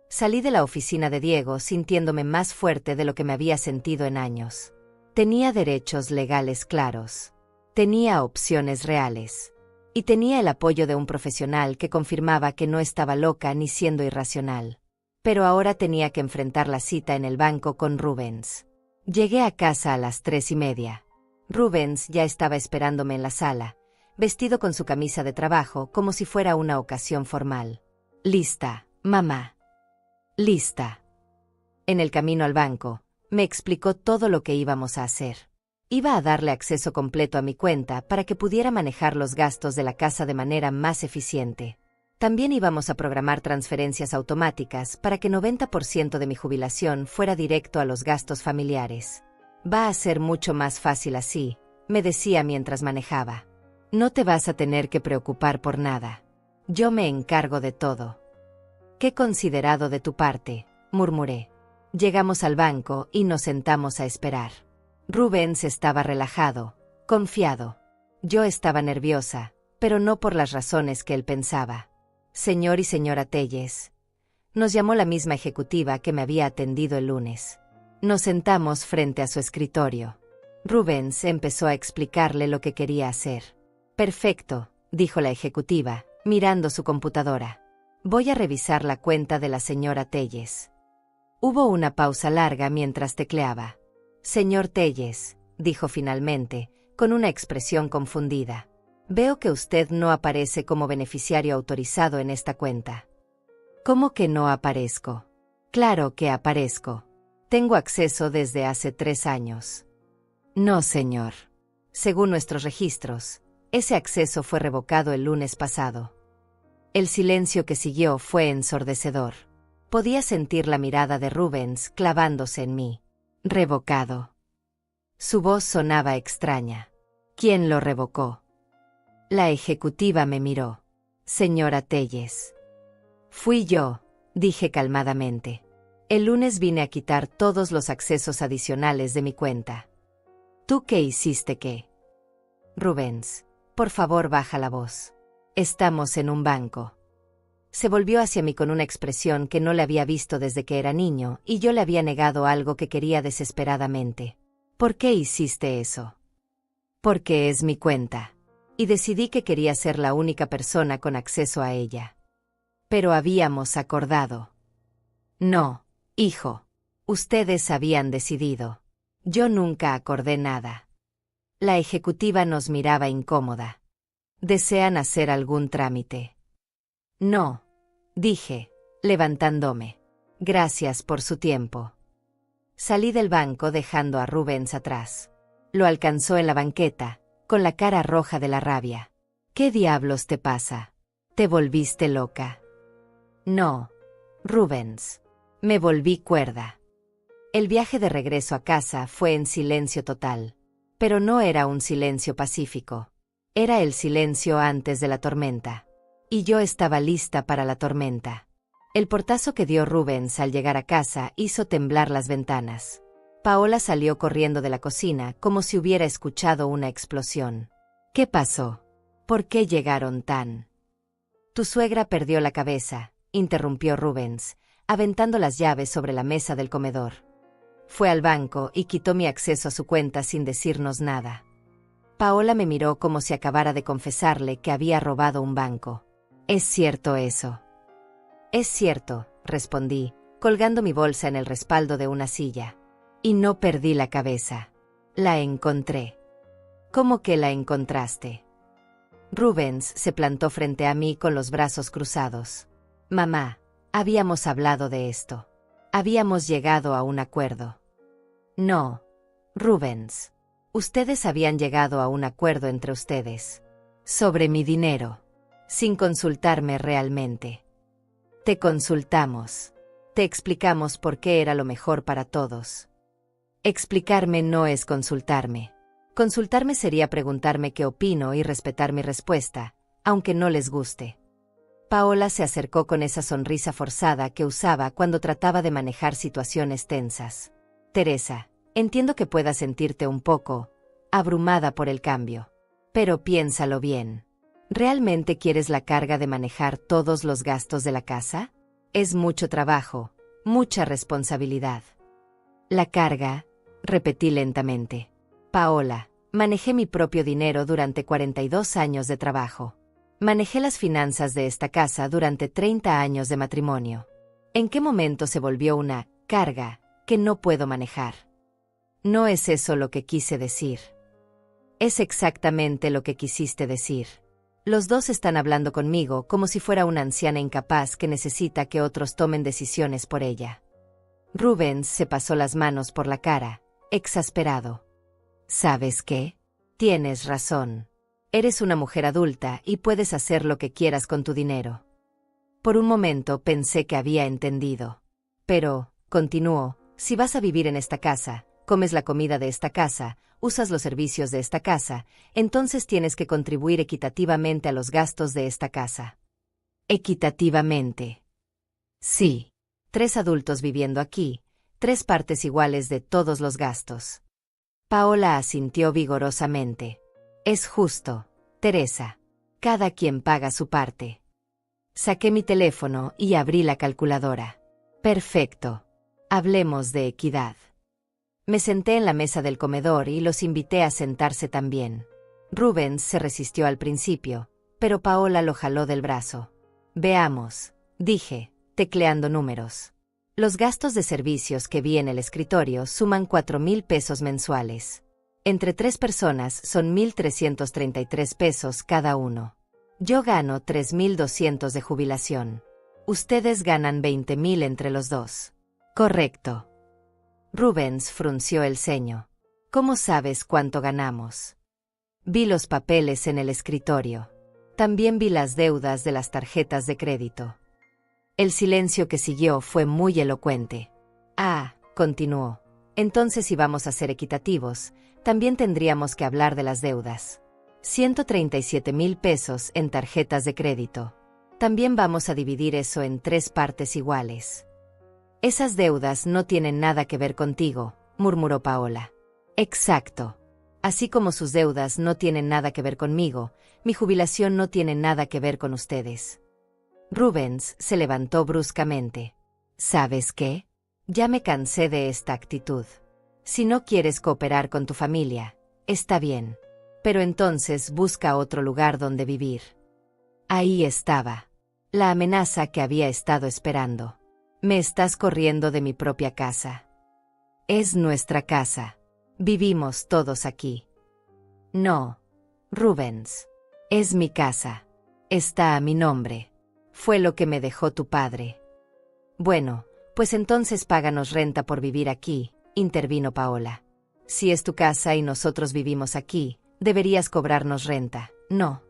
A: Salí de la oficina de Diego sintiéndome más fuerte de lo que me había sentido en años. Tenía derechos legales claros. Tenía opciones reales. Y tenía el apoyo de un profesional que confirmaba que no estaba loca ni siendo irracional. Pero ahora tenía que enfrentar la cita en el banco con Rubens. Llegué a casa a las 3:30. Rubens ya estaba esperándome en la sala, vestido con su camisa de trabajo como si fuera una ocasión formal. «Lista, mamá. Lista». En el camino al banco, me explicó todo lo que íbamos a hacer. Iba a darle acceso completo a mi cuenta para que pudiera manejar los gastos de la casa de manera más eficiente. También íbamos a programar transferencias automáticas para que 90% de mi jubilación fuera directo a los gastos familiares. Va a ser mucho más fácil así, me decía mientras manejaba. No te vas a tener que preocupar por nada. Yo me encargo de todo. Qué considerado de tu parte, murmuré. Llegamos al banco y nos sentamos a esperar. Rubens estaba relajado, confiado. Yo estaba nerviosa, pero no por las razones que él pensaba. Señor y señora Telles. Nos llamó la misma ejecutiva que me había atendido el lunes. Nos sentamos frente a su escritorio. Rubens empezó a explicarle lo que quería hacer. Perfecto, dijo la ejecutiva, mirando su computadora. Voy a revisar la cuenta de la señora Telles. Hubo una pausa larga mientras tecleaba. Señor Telles, dijo finalmente, con una expresión confundida. Veo que usted no aparece como beneficiario autorizado en esta cuenta. ¿Cómo que no aparezco? Claro que aparezco. Tengo acceso desde hace 3 años. No, señor. Según nuestros registros, ese acceso fue revocado el lunes pasado. El silencio que siguió fue ensordecedor. Podía sentir la mirada de Rubens clavándose en mí. Revocado. Su voz sonaba extraña. ¿Quién lo revocó? La ejecutiva me miró. Señora Telles. Fui yo, dije calmadamente. El lunes vine a quitar todos los accesos adicionales de mi cuenta. ¿Tú qué hiciste qué? Rubens, por favor baja la voz. Estamos en un banco. Se volvió hacia mí con una expresión que no le había visto desde que era niño y yo le había negado algo que quería desesperadamente. ¿Por qué hiciste eso? Porque es mi cuenta. Y decidí que quería ser la única persona con acceso a ella. Pero habíamos acordado. No, hijo. Ustedes habían decidido. Yo nunca acordé nada. La ejecutiva nos miraba incómoda. ¿Desean hacer algún trámite? No, dije, levantándome. Gracias por su tiempo. Salí del banco dejando a Rubens atrás. Lo alcanzó en la banqueta, con la cara roja de la rabia. ¿Qué diablos te pasa? ¿Te volviste loca? No, Rubens. Me volví cuerda. El viaje de regreso a casa fue en silencio total. Pero no era un silencio pacífico. Era el silencio antes de la tormenta. Y yo estaba lista para la tormenta. El portazo que dio Rubens al llegar a casa hizo temblar las ventanas. Paola salió corriendo de la cocina como si hubiera escuchado una explosión. ¿Qué pasó? ¿Por qué llegaron tan? Tu suegra perdió la cabeza, interrumpió Rubens, aventando las llaves sobre la mesa del comedor. Fue al banco y quitó mi acceso a su cuenta sin decirnos nada. Paola me miró como si acabara de confesarle que había robado un banco. ¿Es cierto eso? Es cierto, respondí, colgando mi bolsa en el respaldo de una silla. Y no perdí la cabeza. La encontré. ¿Cómo que la encontraste? Rubens se plantó frente a mí con los brazos cruzados. Mamá, habíamos hablado de esto. Habíamos llegado a un acuerdo. No, Rubens. Ustedes habían llegado a un acuerdo entre ustedes. Sobre mi dinero. Sin consultarme realmente. Te consultamos. Te explicamos por qué era lo mejor para todos. Explicarme no es consultarme. Consultarme sería preguntarme qué opino y respetar mi respuesta, aunque no les guste. Paola se acercó con esa sonrisa forzada que usaba cuando trataba de manejar situaciones tensas. Teresa, entiendo que puedas sentirte un poco abrumada por el cambio. Pero piénsalo bien. ¿Realmente quieres la carga de manejar todos los gastos de la casa? Es mucho trabajo, mucha responsabilidad. La carga, repetí lentamente. Paola, manejé mi propio dinero durante 42 años de trabajo. Manejé las finanzas de esta casa durante 30 años de matrimonio. ¿En qué momento se volvió una carga que no puedo manejar? No es eso lo que quise decir. Es exactamente lo que quisiste decir. Los dos están hablando conmigo como si fuera una anciana incapaz que necesita que otros tomen decisiones por ella. Rubens se pasó las manos por la cara, exasperado. ¿Sabes qué? Tienes razón. Eres una mujer adulta y puedes hacer lo que quieras con tu dinero. Por un momento pensé que había entendido. Pero, continuó, si vas a vivir en esta casa, comes la comida de esta casa, usas los servicios de esta casa, entonces tienes que contribuir equitativamente a los gastos de esta casa. ¿Equitativamente? Sí. 3 adultos viviendo aquí, 3 partes iguales de todos los gastos. Paola asintió vigorosamente. Es justo, Teresa. Cada quien paga su parte. Saqué mi teléfono y abrí la calculadora. Perfecto. Hablemos de equidad. Me senté en la mesa del comedor y los invité a sentarse también. Rubens se resistió al principio, pero Paola lo jaló del brazo. Veamos, dije, tecleando números. Los gastos de servicios que vi en el escritorio suman 4,000 pesos mensuales. Entre 3 personas son 1,333 pesos cada uno. Yo gano 3,200 de jubilación. Ustedes ganan 20,000 entre los dos. Correcto. Rubens frunció el ceño. ¿Cómo sabes cuánto ganamos? Vi los papeles en el escritorio. También vi las deudas de las tarjetas de crédito. El silencio que siguió fue muy elocuente. Ah, continuó. Entonces si vamos a ser equitativos, también tendríamos que hablar de las deudas. 137,000 pesos en tarjetas de crédito. También vamos a dividir eso en 3 partes iguales. Esas deudas no tienen nada que ver contigo, murmuró Paola. Exacto. Así como sus deudas no tienen nada que ver conmigo, mi jubilación no tiene nada que ver con ustedes. Rubens se levantó bruscamente. ¿Sabes qué? Ya me cansé de esta actitud. Si no quieres cooperar con tu familia, está bien. Pero entonces busca otro lugar donde vivir. Ahí estaba. La amenaza que había estado esperando. Me estás corriendo de mi propia casa. Es nuestra casa. Vivimos todos aquí. No, Rubens. Es mi casa. Está a mi nombre. Fue lo que me dejó tu padre. Bueno, pues entonces páganos renta por vivir aquí, intervino Paola. Si es tu casa y nosotros vivimos aquí, deberías cobrarnos renta, ¿no?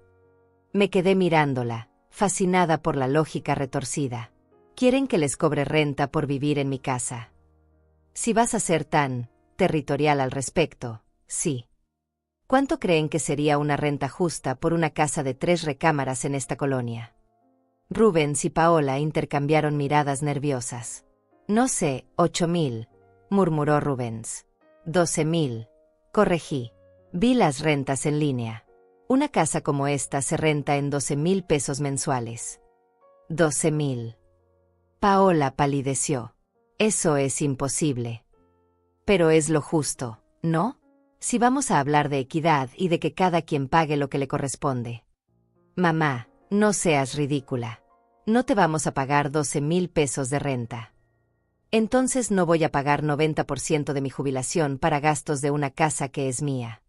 A: Me quedé mirándola, fascinada por la lógica retorcida. Quieren que les cobre renta por vivir en mi casa. Si vas a ser tan territorial al respecto, sí. ¿Cuánto creen que sería una renta justa por una casa de 3 recámaras en esta colonia? Rubens y Paola intercambiaron miradas nerviosas. No sé, 8.000, murmuró Rubens. 12.000, corregí. Vi las rentas en línea. Una casa como esta se renta en 12.000 pesos mensuales. 12.000. Paola palideció. Eso es imposible. Pero es lo justo, ¿no? Si vamos a hablar de equidad y de que cada quien pague lo que le corresponde. Mamá, no seas ridícula. No te vamos a pagar 12.000 pesos de renta. Entonces no voy a pagar 90% de mi jubilación para gastos de una casa que es mía.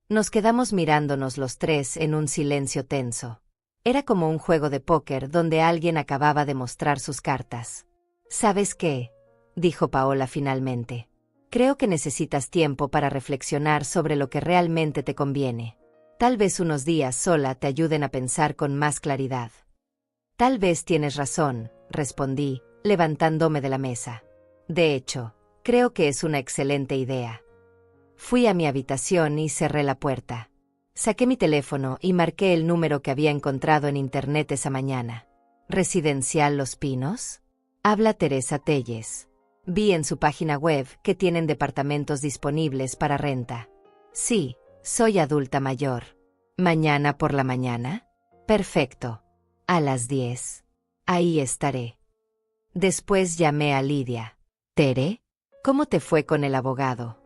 A: Nos quedamos mirándonos los tres en un silencio tenso. Era como un juego de póker donde alguien acababa de mostrar sus cartas. ¿Sabes qué?, dijo Paola finalmente. Creo que necesitas tiempo para reflexionar sobre lo que realmente te conviene. Tal vez unos días sola te ayuden a pensar con más claridad. Tal vez tienes razón, respondí, levantándome de la mesa. De hecho, creo que es una excelente idea. Fui a mi habitación y cerré la puerta. Saqué mi teléfono y marqué el número que había encontrado en internet esa mañana. ¿Residencial Los Pinos? Habla Teresa Telles. Vi en su página web que tienen departamentos disponibles para renta. Sí, soy adulta mayor. ¿Mañana por la mañana? Perfecto. A las 10. Ahí estaré. Después llamé a Lidia. Tere, ¿cómo te fue con el abogado?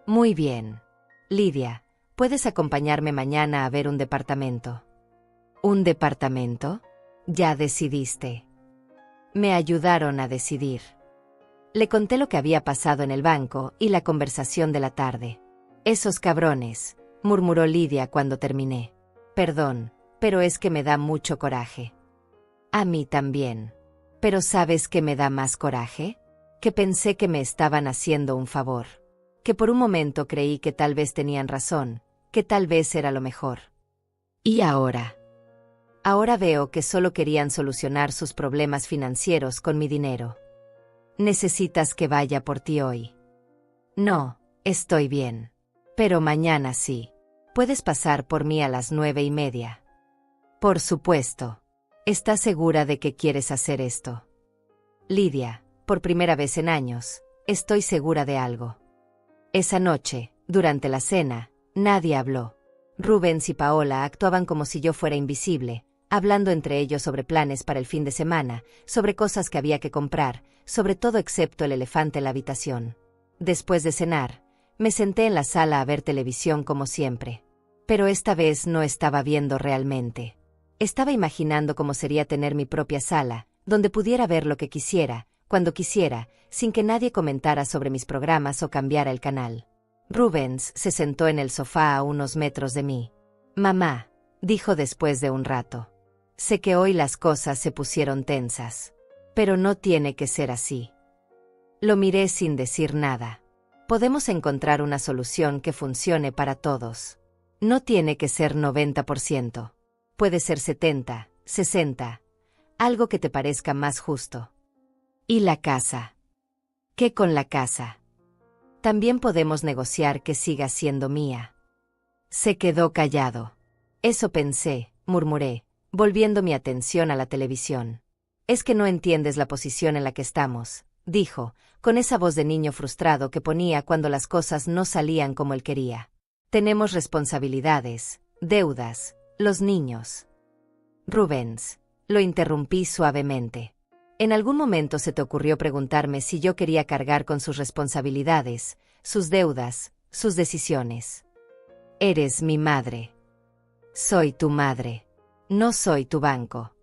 A: Muy bien. Lidia, ¿puedes acompañarme mañana a ver un departamento? ¿Un departamento? Ya decidiste. Me ayudaron a decidir. Le conté lo que había pasado en el banco y la conversación de la tarde. Esos cabrones, murmuró Lidia cuando terminé. Perdón, pero es que me da mucho coraje. A mí también. Pero ¿sabes qué me da más coraje? Que pensé que me estaban haciendo un favor. Que por un momento creí que tal vez tenían razón, que tal vez era lo mejor. ¿Y ahora? Ahora veo que solo querían solucionar sus problemas financieros con mi dinero. ¿Necesitas que vaya por ti hoy? No, estoy bien. Pero mañana sí. ¿Puedes pasar por mí a las 9:30? Por supuesto. ¿Estás segura de que quieres hacer esto? Lidia, por primera vez en años, estoy segura de algo. Esa noche, durante la cena, nadie habló. Rubens y Paola actuaban como si yo fuera invisible, hablando entre ellos sobre planes para el fin de semana, sobre cosas que había que comprar, sobre todo excepto el elefante en la habitación. Después de cenar, me senté en la sala a ver televisión como siempre. Pero esta vez no estaba viendo realmente. Estaba imaginando cómo sería tener mi propia sala, donde pudiera ver lo que quisiera, cuando quisiera, sin que nadie comentara sobre mis programas o cambiara el canal. Rubens se sentó en el sofá a unos metros de mí. Mamá, dijo después de un rato. Sé que hoy las cosas se pusieron tensas. Pero no tiene que ser así. Lo miré sin decir nada. Podemos encontrar una solución que funcione para todos. No tiene que ser 90%. Puede ser 70, 60. Algo que te parezca más justo. ¿Y la casa? ¿Qué con la casa? También podemos negociar que siga siendo mía. Se quedó callado. Eso pensé, murmuré, volviendo mi atención a la televisión. Es que no entiendes la posición en la que estamos, dijo, con esa voz de niño frustrado que ponía cuando las cosas no salían como él quería. Tenemos responsabilidades, deudas, los niños. Rubens, lo interrumpí suavemente. ¿En algún momento se te ocurrió preguntarme si yo quería cargar con sus responsabilidades, sus deudas, sus decisiones? Eres mi madre. Soy tu madre. No soy tu banco.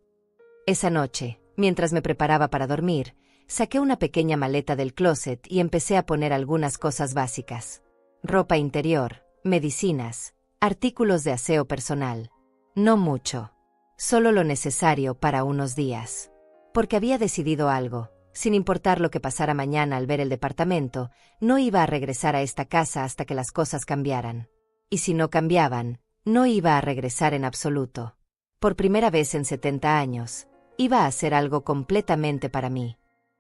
A: Esa noche, mientras me preparaba para dormir, saqué una pequeña maleta del closet y empecé a poner algunas cosas básicas. Ropa interior, medicinas, artículos de aseo personal. No mucho. Solo lo necesario para unos días. Porque había decidido algo. Sin importar lo que pasara mañana al ver el departamento, no iba a regresar a esta casa hasta que las cosas cambiaran. Y si no cambiaban, no iba a regresar en absoluto. Por primera vez en 70 años, iba a hacer algo completamente para mí.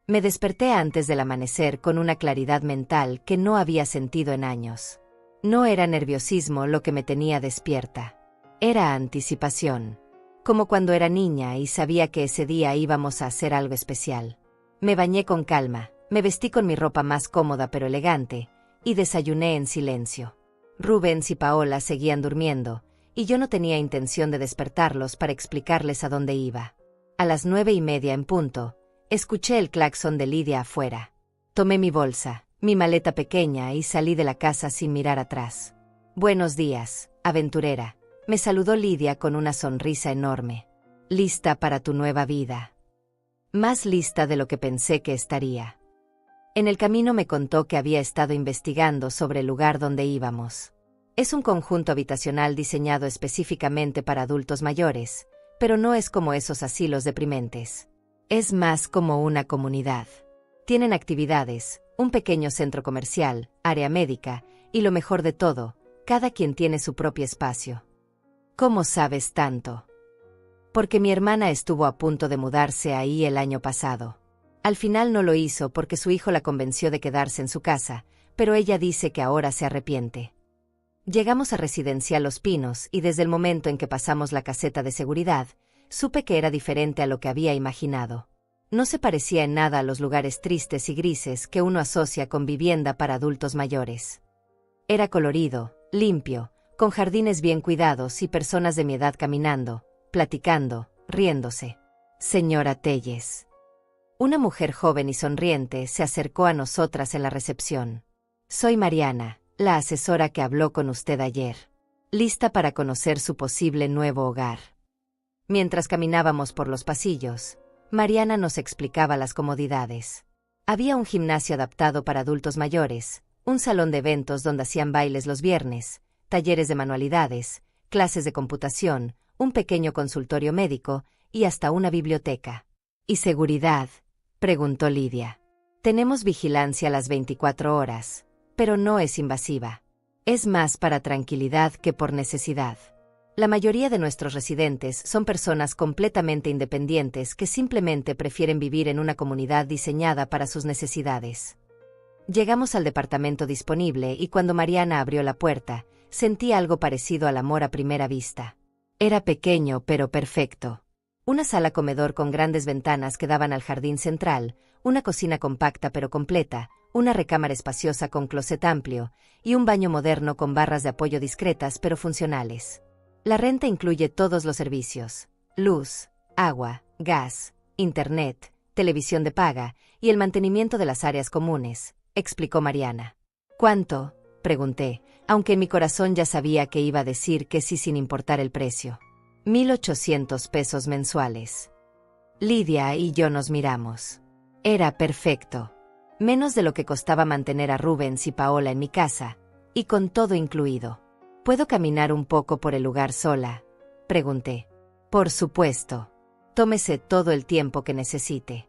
A: Me desperté antes del amanecer con una claridad mental que no había sentido en años. No era nerviosismo lo que me tenía despierta. Era anticipación. como cuando era niña y sabía que ese día íbamos a hacer algo especial. Me bañé con calma, me vestí con mi ropa más cómoda pero elegante, y desayuné en silencio. Rubens y Paola seguían durmiendo, y yo no tenía intención de despertarlos para explicarles a dónde iba. A las 9:30 en punto, escuché el claxon de Lidia afuera. Tomé mi bolsa, mi maleta pequeña y salí de la casa sin mirar atrás. «Buenos días, aventurera», me saludó Lidia con una sonrisa enorme. «¿Lista para tu nueva vida?» Más lista de lo que pensé que estaría. En el camino me contó que había estado investigando sobre el lugar donde íbamos. Es un conjunto habitacional diseñado específicamente para adultos mayores, pero no es como esos asilos deprimentes. Es más como una comunidad. Tienen actividades, un pequeño centro comercial, área médica, y lo mejor de todo, cada quien tiene su propio espacio. ¿Cómo sabes tanto? Porque mi hermana estuvo a punto de mudarse ahí el año pasado. Al final no lo hizo porque su hijo la convenció de quedarse en su casa, pero ella dice que ahora se arrepiente. Llegamos a Residencial Los Pinos y desde el momento en que pasamos la caseta de seguridad, supe que era diferente a lo que había imaginado. No se parecía en nada a los lugares tristes y grises que uno asocia con vivienda para adultos mayores. Era colorido, limpio, con jardines bien cuidados y personas de mi edad caminando, platicando, riéndose. «Señora Telles». Una mujer joven y sonriente se acercó a nosotras en la recepción. «Soy Mariana, la asesora que habló con usted ayer. Lista para conocer su posible nuevo hogar». Mientras caminábamos por los pasillos, Mariana nos explicaba las comodidades. Había un gimnasio adaptado para adultos mayores, un salón de eventos donde hacían bailes los viernes, talleres de manualidades, clases de computación, un pequeño consultorio médico y hasta una biblioteca. «¿Y seguridad?», preguntó Lidia. «Tenemos vigilancia las 24 horas, pero no es invasiva. Es más para tranquilidad que por necesidad. La mayoría de nuestros residentes son personas completamente independientes que simplemente prefieren vivir en una comunidad diseñada para sus necesidades». Llegamos al departamento disponible y cuando Mariana abrió la puerta, sentí algo parecido al amor a primera vista. Era pequeño pero perfecto. Una sala comedor con grandes ventanas que daban al jardín central, una cocina compacta pero completa, una recámara espaciosa con closet amplio y un baño moderno con barras de apoyo discretas pero funcionales. La renta incluye todos los servicios: luz, agua, gas, internet, televisión de paga y el mantenimiento de las áreas comunes, explicó Mariana. «¿Cuánto?», pregunté, aunque en mi corazón ya sabía que iba a decir que sí sin importar el precio. $1,800 mensuales. Lidia y yo nos miramos. Era perfecto. Menos de lo que costaba mantener a Rubens y Paola en mi casa, y con todo incluido. «¿Puedo caminar un poco por el lugar sola?», pregunté. «Por supuesto. Tómese todo el tiempo que necesite».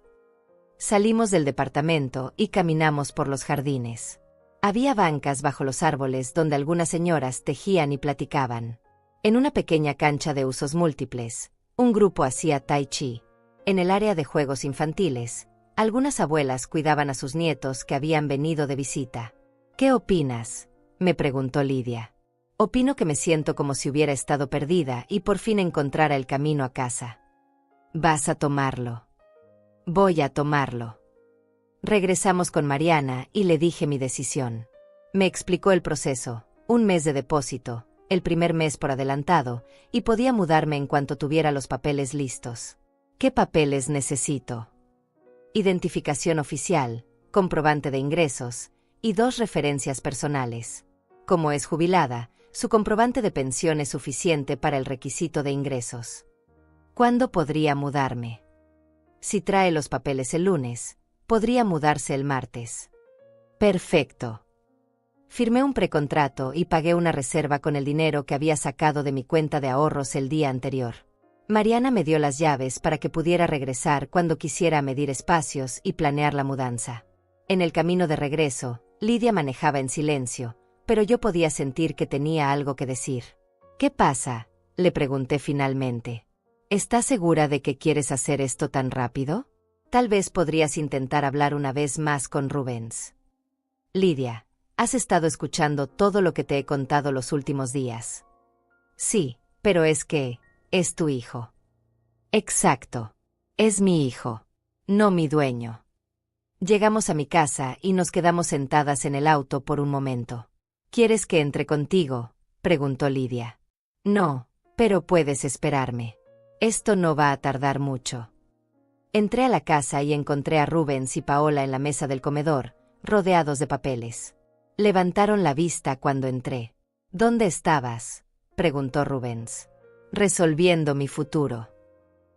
A: Salimos del departamento y caminamos por los jardines. Había bancas bajo los árboles donde algunas señoras tejían y platicaban. En una pequeña cancha de usos múltiples, un grupo hacía tai chi. En el área de juegos infantiles, algunas abuelas cuidaban a sus nietos que habían venido de visita. «¿Qué opinas?», me preguntó Lidia. «Opino que me siento como si hubiera estado perdida y por fin encontrara el camino a casa». «¿Vas a tomarlo?». «Voy a tomarlo». Regresamos con Mariana y le dije mi decisión. Me explicó el proceso: 1 mes de depósito, el primer mes por adelantado, y podía mudarme en cuanto tuviera los papeles listos. «¿Qué papeles necesito?». «Identificación oficial, comprobante de ingresos, y 2 referencias personales. Como es jubilada, su comprobante de pensión es suficiente para el requisito de ingresos». «¿Cuándo podría mudarme?». «Si trae los papeles el lunes, podría mudarse el martes». «Perfecto». Firmé un precontrato y pagué una reserva con el dinero que había sacado de mi cuenta de ahorros el día anterior. Mariana me dio las llaves para que pudiera regresar cuando quisiera medir espacios y planear la mudanza. En el camino de regreso, Lidia manejaba en silencio, pero yo podía sentir que tenía algo que decir. «¿Qué pasa?», le pregunté finalmente. «¿Estás segura de que quieres hacer esto tan rápido? Tal vez podrías intentar hablar una vez más con Rubens». «Lidia, has estado escuchando todo lo que te he contado los últimos días». «Sí, pero es que es tu hijo». Exacto. Es mi hijo, no mi dueño. Llegamos a mi casa y nos quedamos sentadas en el auto por un momento. ¿Quieres que entre contigo?, preguntó Lidia. No, pero puedes esperarme. Esto no va a tardar mucho. Entré a la casa y encontré a Rubens y Paola en la mesa del comedor, rodeados de papeles. Levantaron la vista cuando entré. ¿Dónde estabas?, preguntó Rubens. Resolviendo mi futuro.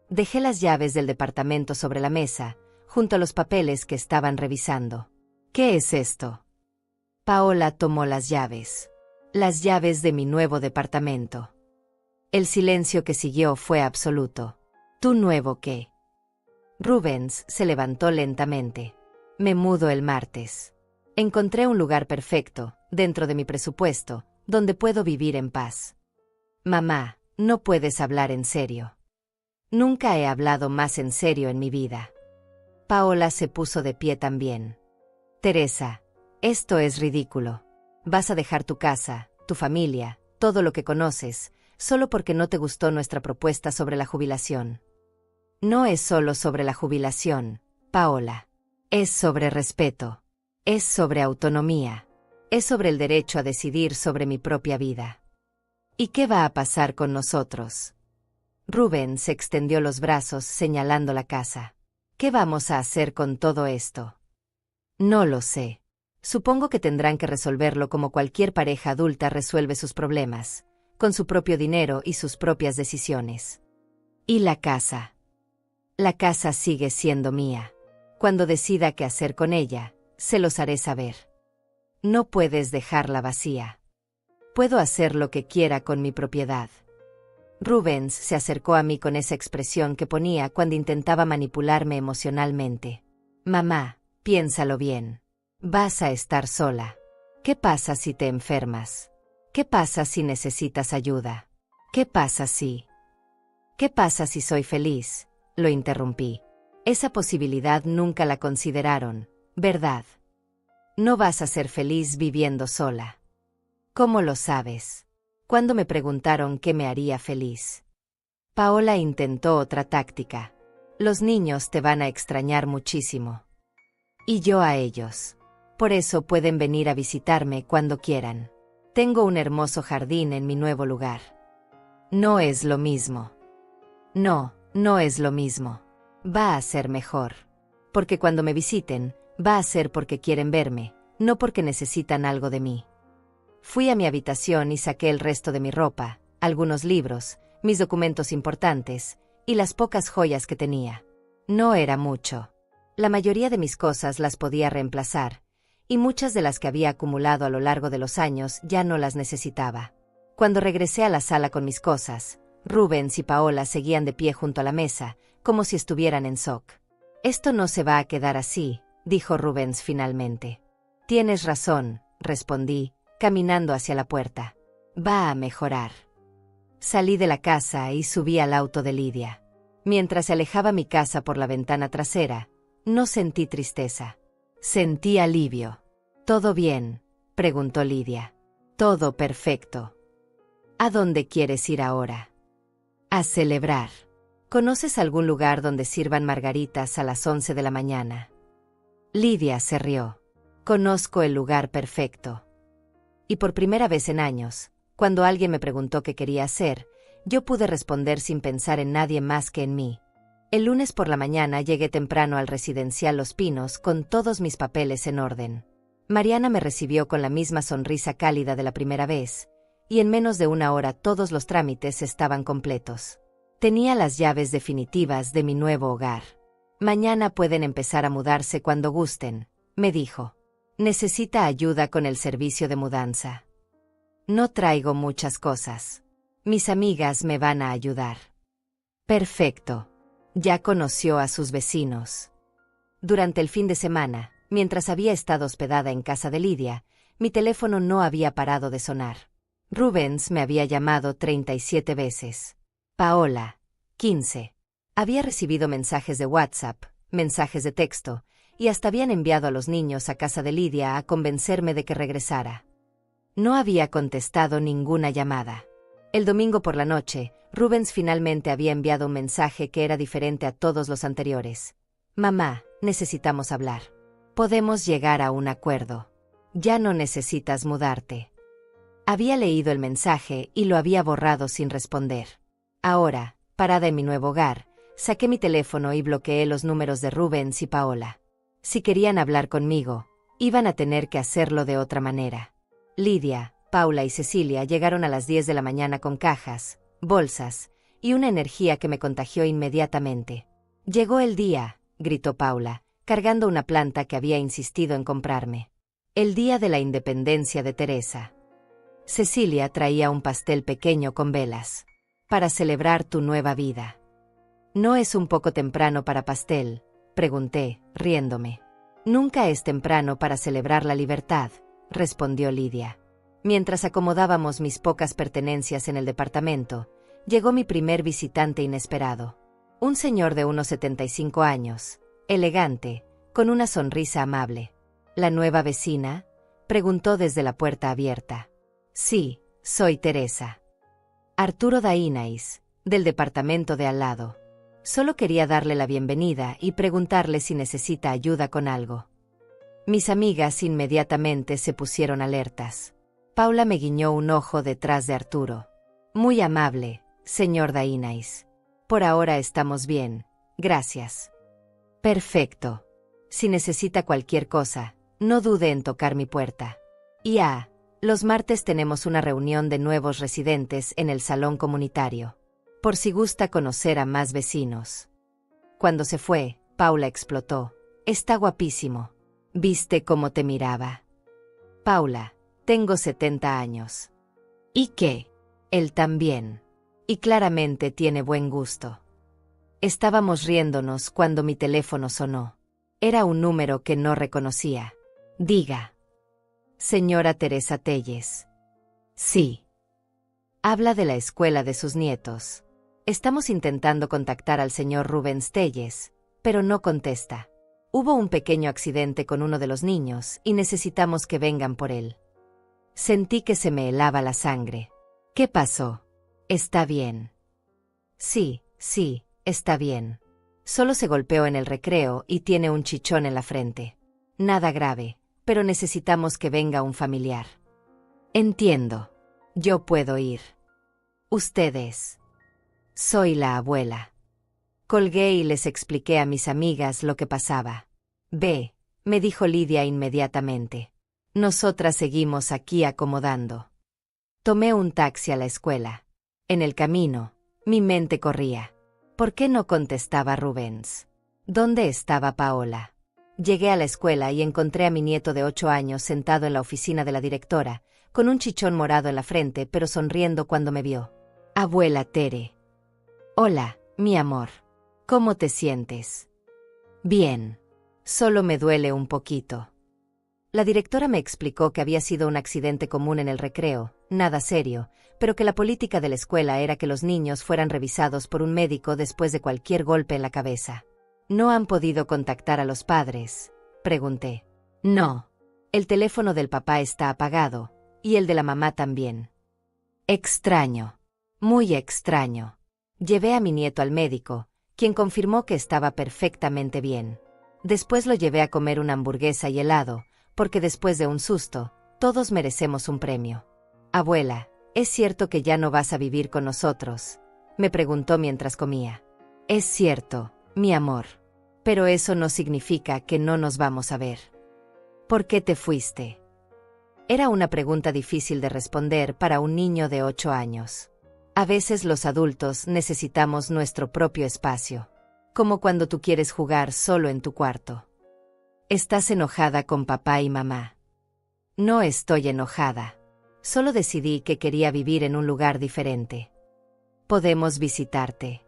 A: Dejé las llaves del departamento sobre la mesa, junto a los papeles que estaban revisando. ¿Qué es esto? Paola tomó las llaves. Las llaves de mi nuevo departamento. El silencio que siguió fue absoluto. ¿Tú nuevo qué? Rubens se levantó lentamente. Me mudo el martes. Encontré un lugar perfecto, dentro de mi presupuesto, donde puedo vivir en paz. Mamá, no puedes hablar en serio. Nunca he hablado más en serio en mi vida. Paola se puso de pie también. Teresa, esto es ridículo. Vas a dejar tu casa, tu familia, todo lo que conoces, solo porque no te gustó nuestra propuesta sobre la jubilación. No es solo sobre la jubilación, Paola. Es sobre respeto. Es sobre autonomía. Es sobre el derecho a decidir sobre mi propia vida. ¿Y qué va a pasar con nosotros? Rubens extendió los brazos señalando la casa. ¿Qué vamos a hacer con todo esto? No lo sé. Supongo que tendrán que resolverlo como cualquier pareja adulta resuelve sus problemas, con su propio dinero y sus propias decisiones. ¿Y la casa? La casa sigue siendo mía. Cuando decida qué hacer con ella, se los haré saber. No puedes dejarla vacía. Puedo hacer lo que quiera con mi propiedad. Rubens se acercó a mí con esa expresión que ponía cuando intentaba manipularme emocionalmente. Mamá, piénsalo bien. Vas a estar sola. ¿Qué pasa si te enfermas? ¿Qué pasa si necesitas ayuda? ¿Qué pasa si? ¿Qué pasa si soy feliz? Lo interrumpí. Esa posibilidad nunca la consideraron, ¿verdad? No vas a ser feliz viviendo sola. ¿Cómo lo sabes? Cuando me preguntaron qué me haría feliz. Paola intentó otra táctica. Los niños te van a extrañar muchísimo. Y yo a ellos. Por eso pueden venir a visitarme cuando quieran. Tengo un hermoso jardín en mi nuevo lugar. No es lo mismo. No, no es lo mismo. Va a ser mejor. Porque cuando me visiten, va a ser porque quieren verme, no porque necesitan algo de mí. Fui a mi habitación y saqué el resto de mi ropa, algunos libros, mis documentos importantes, y las pocas joyas que tenía. No era mucho. La mayoría de mis cosas las podía reemplazar, y muchas de las que había acumulado a lo largo de los años ya no las necesitaba. Cuando regresé a la sala con mis cosas, Rubens y Paola seguían de pie junto a la mesa, como si estuvieran en shock. Esto no se va a quedar así, dijo Rubens finalmente. Tienes razón, respondí, caminando hacia la puerta. Va a mejorar. Salí de la casa y subí al auto de Lidia. Mientras se alejaba mi casa por la ventana trasera, no sentí tristeza. Sentí alivio. ¿Todo bien?, preguntó Lidia. Todo perfecto. ¿A dónde quieres ir ahora? A celebrar. ¿Conoces algún lugar donde sirvan margaritas a las 11 de la mañana? Lidia se rió. Conozco el lugar perfecto. Y por primera vez en años, cuando alguien me preguntó qué quería hacer, yo pude responder sin pensar en nadie más que en mí. El lunes por la mañana llegué temprano al residencial Los Pinos con todos mis papeles en orden. Mariana me recibió con la misma sonrisa cálida de la primera vez, y en menos de una hora todos los trámites estaban completos. Tenía las llaves definitivas de mi nuevo hogar. Mañana pueden empezar a mudarse cuando gusten, me dijo. ¿Necesita ayuda con el servicio de mudanza? No traigo muchas cosas. Mis amigas me van a ayudar. Perfecto. Ya conoció a sus vecinos. Durante el fin de semana, mientras había estado hospedada en casa de Lidia, mi teléfono no había parado de sonar. Rubens me había llamado 37 veces. Paola, 15. Había recibido mensajes de WhatsApp, mensajes de texto, y hasta habían enviado a los niños a casa de Lidia a convencerme de que regresara. No había contestado ninguna llamada. El domingo por la noche, Rubens finalmente había enviado un mensaje que era diferente a todos los anteriores. Mamá, necesitamos hablar. Podemos llegar a un acuerdo. Ya no necesitas mudarte. Había leído el mensaje y lo había borrado sin responder. Ahora, parada en mi nuevo hogar, saqué mi teléfono y bloqueé los números de Rubens y Paola. Si querían hablar conmigo, iban a tener que hacerlo de otra manera. Lidia, Paula y Cecilia llegaron a las 10 de la mañana con cajas, bolsas y una energía que me contagió inmediatamente. «Llegó el día», gritó Paula, cargando una planta que había insistido en comprarme. «El día de la independencia de Teresa». Cecilia traía un pastel pequeño con velas. «Para celebrar tu nueva vida». «¿No es un poco temprano para pastel?», pregunté, riéndome. «Nunca es temprano para celebrar la libertad», respondió Lidia. Mientras acomodábamos mis pocas pertenencias en el departamento, llegó mi primer visitante inesperado. Un señor de unos 75 años, elegante, con una sonrisa amable. «¿La nueva vecina?», preguntó desde la puerta abierta. «Sí, soy Teresa. Arturo Dainais, del departamento de al lado. Solo quería darle la bienvenida y preguntarle si necesita ayuda con algo». Mis amigas inmediatamente se pusieron alertas. Paula me guiñó un ojo detrás de Arturo. «Muy amable, señor Dainais. Por ahora estamos bien, gracias». «Perfecto. Si necesita cualquier cosa, no dude en tocar mi puerta. Los martes tenemos una reunión de nuevos residentes en el salón comunitario. Por si gusta conocer a más vecinos». Cuando se fue, Paula explotó. «Está guapísimo. ¿Viste cómo te miraba?». «Paula, tengo 70 años». «¿Y qué? Él también. Y claramente tiene buen gusto». Estábamos riéndonos cuando mi teléfono sonó. Era un número que no reconocía. «Diga». «Señora Teresa Telles». «Sí». «Habla de la escuela de sus nietos. Estamos intentando contactar al señor Rubens Telles, pero no contesta. Hubo un pequeño accidente con uno de los niños y necesitamos que vengan por él». Sentí que se me helaba la sangre. «¿Qué pasó? ¿Está bien?». Sí, está bien. Solo se golpeó en el recreo y tiene un chichón en la frente. Nada grave, pero necesitamos que venga un familiar». «Entiendo. Yo puedo ir». «¿Ustedes?». «Soy la abuela». Colgué y les expliqué a mis amigas lo que pasaba. «Ve», me dijo Lidia inmediatamente. «Nosotras seguimos aquí acomodando». Tomé un taxi a la escuela. En el camino, mi mente corría. ¿Por qué no contestaba Rubens? ¿Dónde estaba Paola? Llegué a la escuela y encontré a mi nieto de 8 años sentado en la oficina de la directora, con un chichón morado en la frente pero sonriendo cuando me vio. «Abuela Tere». «Hola, mi amor. ¿Cómo te sientes?». «Bien. Solo me duele un poquito». La directora me explicó que había sido un accidente común en el recreo, nada serio, pero que la política de la escuela era que los niños fueran revisados por un médico después de cualquier golpe en la cabeza. «¿No han podido contactar a los padres?», pregunté. «No. El teléfono del papá está apagado, y el de la mamá también». «Extraño. Muy extraño». Llevé a mi nieto al médico, quien confirmó que estaba perfectamente bien. Después lo llevé a comer una hamburguesa y helado, porque después de un susto, todos merecemos un premio. «Abuela, ¿es cierto que ya no vas a vivir con nosotros?», me preguntó mientras comía. «Es cierto, mi amor. Pero eso no significa que no nos vamos a ver». «¿Por qué te fuiste?». Era una pregunta difícil de responder para un niño de 8 años. A veces los adultos necesitamos nuestro propio espacio. Como cuando tú quieres jugar solo en tu cuarto. «¿Estás enojada con papá y mamá?». «No estoy enojada. Solo decidí que quería vivir en un lugar diferente». «¿Podemos visitarte?».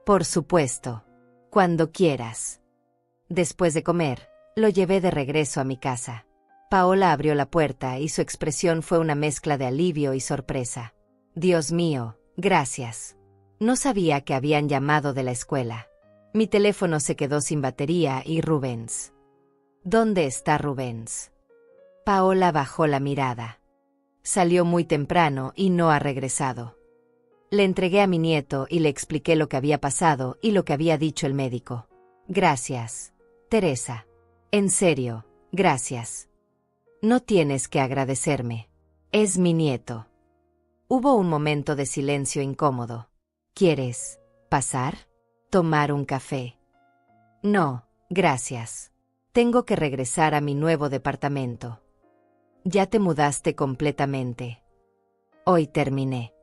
A: «Por supuesto. Cuando quieras». Después de comer, lo llevé de regreso a mi casa. Paola abrió la puerta y su expresión fue una mezcla de alivio y sorpresa. «Dios mío, gracias. No sabía que habían llamado de la escuela». Mi teléfono se quedó sin batería y Rubens. «¿Dónde está Rubens?». Paola bajó la mirada. «Salió muy temprano y no ha regresado». Le entregué a mi nieto y le expliqué lo que había pasado y lo que había dicho el médico. Gracias, Teresa. En serio, gracias. No tienes que agradecerme. Es mi nieto. Hubo un momento de silencio incómodo. ¿Quieres pasar? ¿Tomar un café? No, gracias. Tengo que regresar a mi nuevo departamento. Ya te mudaste completamente. Hoy terminé.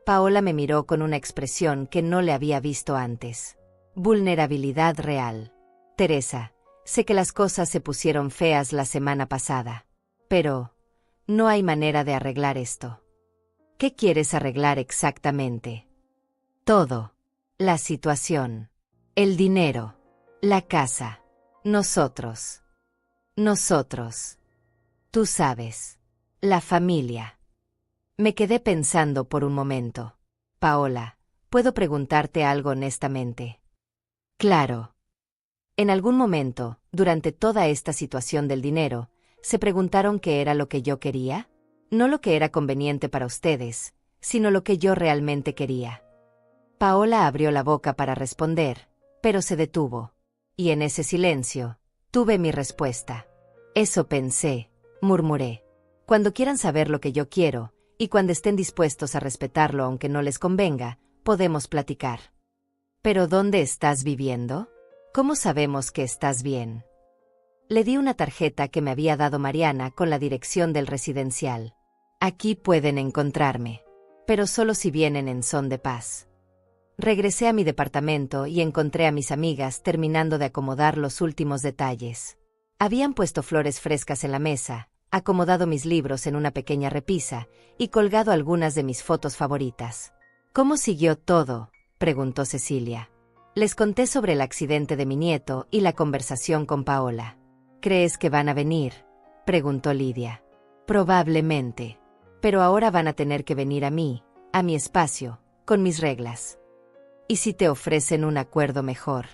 A: Paola me miró con una expresión que no le había visto antes. Vulnerabilidad real. Teresa, sé que las cosas se pusieron feas la semana pasada. Pero no hay manera de arreglar esto. ¿Qué quieres arreglar exactamente? Todo. La situación. El dinero. La casa. Nosotros. Nosotros. Tú sabes. La familia. Me quedé pensando por un momento. Paola, ¿puedo preguntarte algo honestamente? Claro. En algún momento, durante toda esta situación del dinero, ¿se preguntaron qué era lo que yo quería? No lo que era conveniente para ustedes, sino lo que yo realmente quería. Paola abrió la boca para responder, pero se detuvo. Y en ese silencio, tuve mi respuesta. Eso pensé, murmuré. Cuando quieran saber lo que yo quiero, y cuando estén dispuestos a respetarlo aunque no les convenga, podemos platicar. ¿Pero dónde estás viviendo? ¿Cómo sabemos que estás bien? Le di una tarjeta que me había dado Mariana con la dirección del residencial. Aquí pueden encontrarme, pero solo si vienen en son de paz. Regresé a mi departamento y encontré a mis amigas terminando de acomodar los últimos detalles. Habían puesto flores frescas en la mesa, acomodado mis libros en una pequeña repisa y colgado algunas de mis fotos favoritas. ¿Cómo siguió todo?, preguntó Cecilia. Les conté sobre el accidente de mi nieto y la conversación con Paola. ¿Crees que van a venir?, preguntó Lidia. Probablemente. Pero ahora van a tener que venir a mí, a mi espacio, con mis reglas. ¿Y si te ofrecen un acuerdo mejor?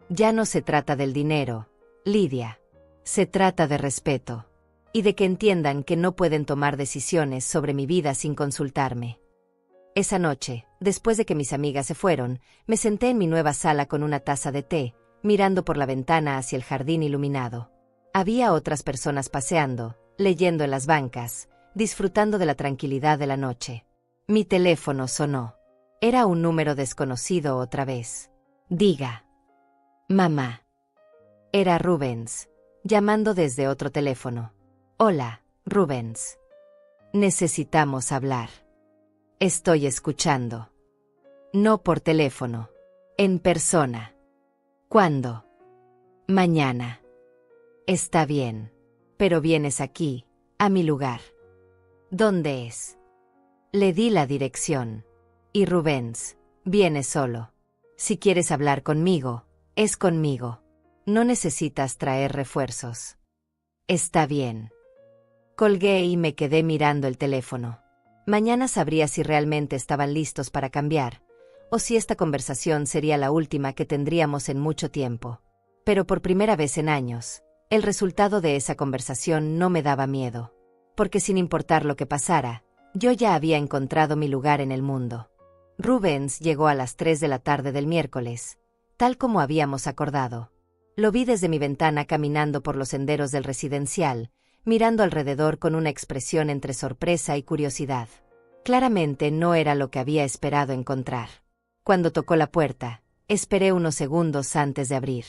A: Ya no se trata del dinero, Lidia. Se trata de respeto. Y de que entiendan que no pueden tomar decisiones sobre mi vida sin consultarme. Esa noche, después de que mis amigas se fueron, me senté en mi nueva sala con una taza de té, mirando por la ventana hacia el jardín iluminado. Había otras personas paseando, leyendo en las bancas, disfrutando de la tranquilidad de la noche. Mi teléfono sonó. Era un número desconocido otra vez. Diga. Mamá. Era Rubens, llamando desde otro teléfono. Hola, Rubens. Necesitamos hablar. Estoy escuchando. No por teléfono. En persona. ¿Cuándo? Mañana. Está bien. Pero vienes aquí, a mi lugar. ¿Dónde es? Le di la dirección. Y Rubens, viene solo. Si quieres hablar conmigo, es conmigo. No necesitas traer refuerzos. Está bien. Colgué y me quedé mirando el teléfono. Mañana sabría si realmente estaban listos para cambiar, o si esta conversación sería la última que tendríamos en mucho tiempo. Pero por primera vez en años, el resultado de esa conversación no me daba miedo, porque sin importar lo que pasara, yo ya había encontrado mi lugar en el mundo. Rubens llegó a las 3 de la tarde del miércoles, tal como habíamos acordado. Lo vi desde mi ventana caminando por los senderos del residencial, mirando alrededor con una expresión entre sorpresa y curiosidad. Claramente no era lo que había esperado encontrar. Cuando tocó la puerta, esperé unos segundos antes de abrir.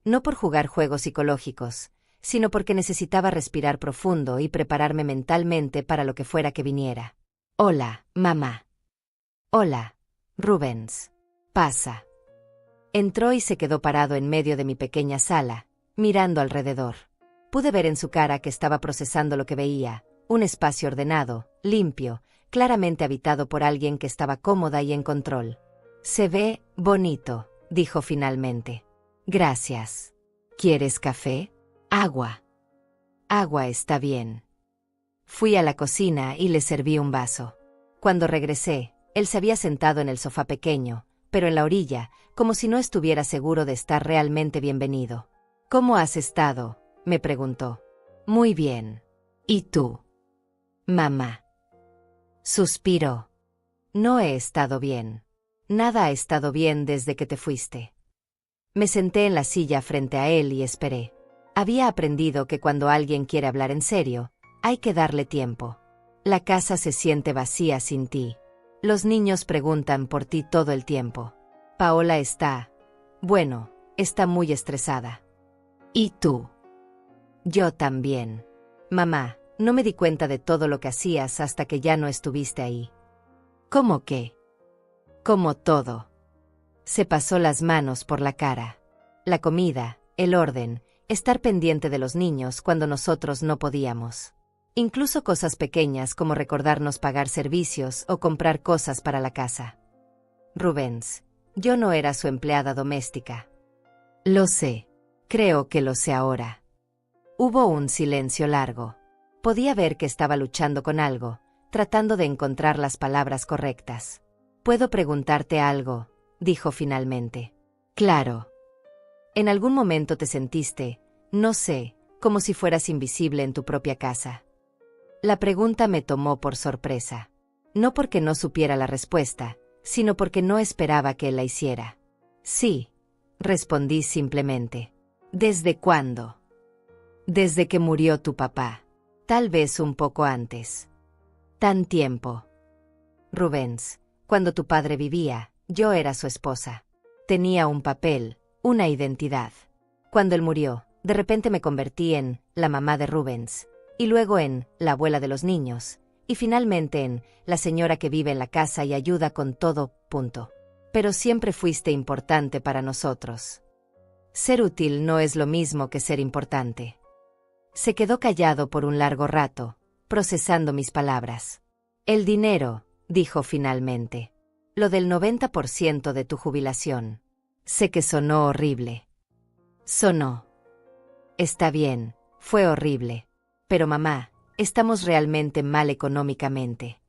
A: No por jugar juegos psicológicos, sino porque necesitaba respirar profundo y prepararme mentalmente para lo que fuera que viniera. Hola, mamá. Hola, Rubens. Pasa. Entró y se quedó parado en medio de mi pequeña sala, mirando alrededor. Pude ver en su cara que estaba procesando lo que veía, un espacio ordenado, limpio, claramente habitado por alguien que estaba cómoda y en control. Se ve bonito, dijo finalmente. Gracias. ¿Quieres café? Agua. Agua está bien. Fui a la cocina y le serví un vaso. Cuando regresé, él se había sentado en el sofá pequeño, pero en la orilla, como si no estuviera seguro de estar realmente bienvenido. ¿Cómo has estado?, me preguntó. Muy bien. ¿Y tú? Mamá. Suspiró. No he estado bien. Nada ha estado bien desde que te fuiste. Me senté en la silla frente a él y esperé. Había aprendido que cuando alguien quiere hablar en serio, hay que darle tiempo. La casa se siente vacía sin ti. Los niños preguntan por ti todo el tiempo. Paola está muy estresada. ¿Y tú? Yo también. Mamá, no me di cuenta de todo lo que hacías hasta que ya no estuviste ahí. ¿Cómo qué? Como todo. Se pasó las manos por la cara. La comida, el orden, estar pendiente de los niños cuando nosotros no podíamos. Incluso cosas pequeñas como recordarnos pagar servicios o comprar cosas para la casa. Rubens, yo no era su empleada doméstica. Lo sé. Creo que lo sé ahora. Hubo un silencio largo. Podía ver que estaba luchando con algo, tratando de encontrar las palabras correctas. ¿Puedo preguntarte algo?, dijo finalmente. Claro. En algún momento te sentiste, no sé, como si fueras invisible en tu propia casa. La pregunta me tomó por sorpresa. No porque no supiera la respuesta, sino porque no esperaba que él la hiciera. Sí, respondí simplemente. ¿Desde cuándo? Desde que murió tu papá. Tal vez un poco antes. ¿Tan tiempo? Rubens, cuando tu padre vivía, yo era su esposa. Tenía un papel, una identidad. Cuando él murió, de repente me convertí en la mamá de Rubens, y luego en la abuela de los niños, y finalmente en la señora que vive en la casa y ayuda con todo, punto. Pero siempre fuiste importante para nosotros. Ser útil no es lo mismo que ser importante. Se quedó callado por un largo rato, procesando mis palabras. El dinero, dijo finalmente. Lo del 90% de tu jubilación. Sé que sonó horrible. Sonó. Está bien, fue horrible. Pero mamá, estamos realmente mal económicamente.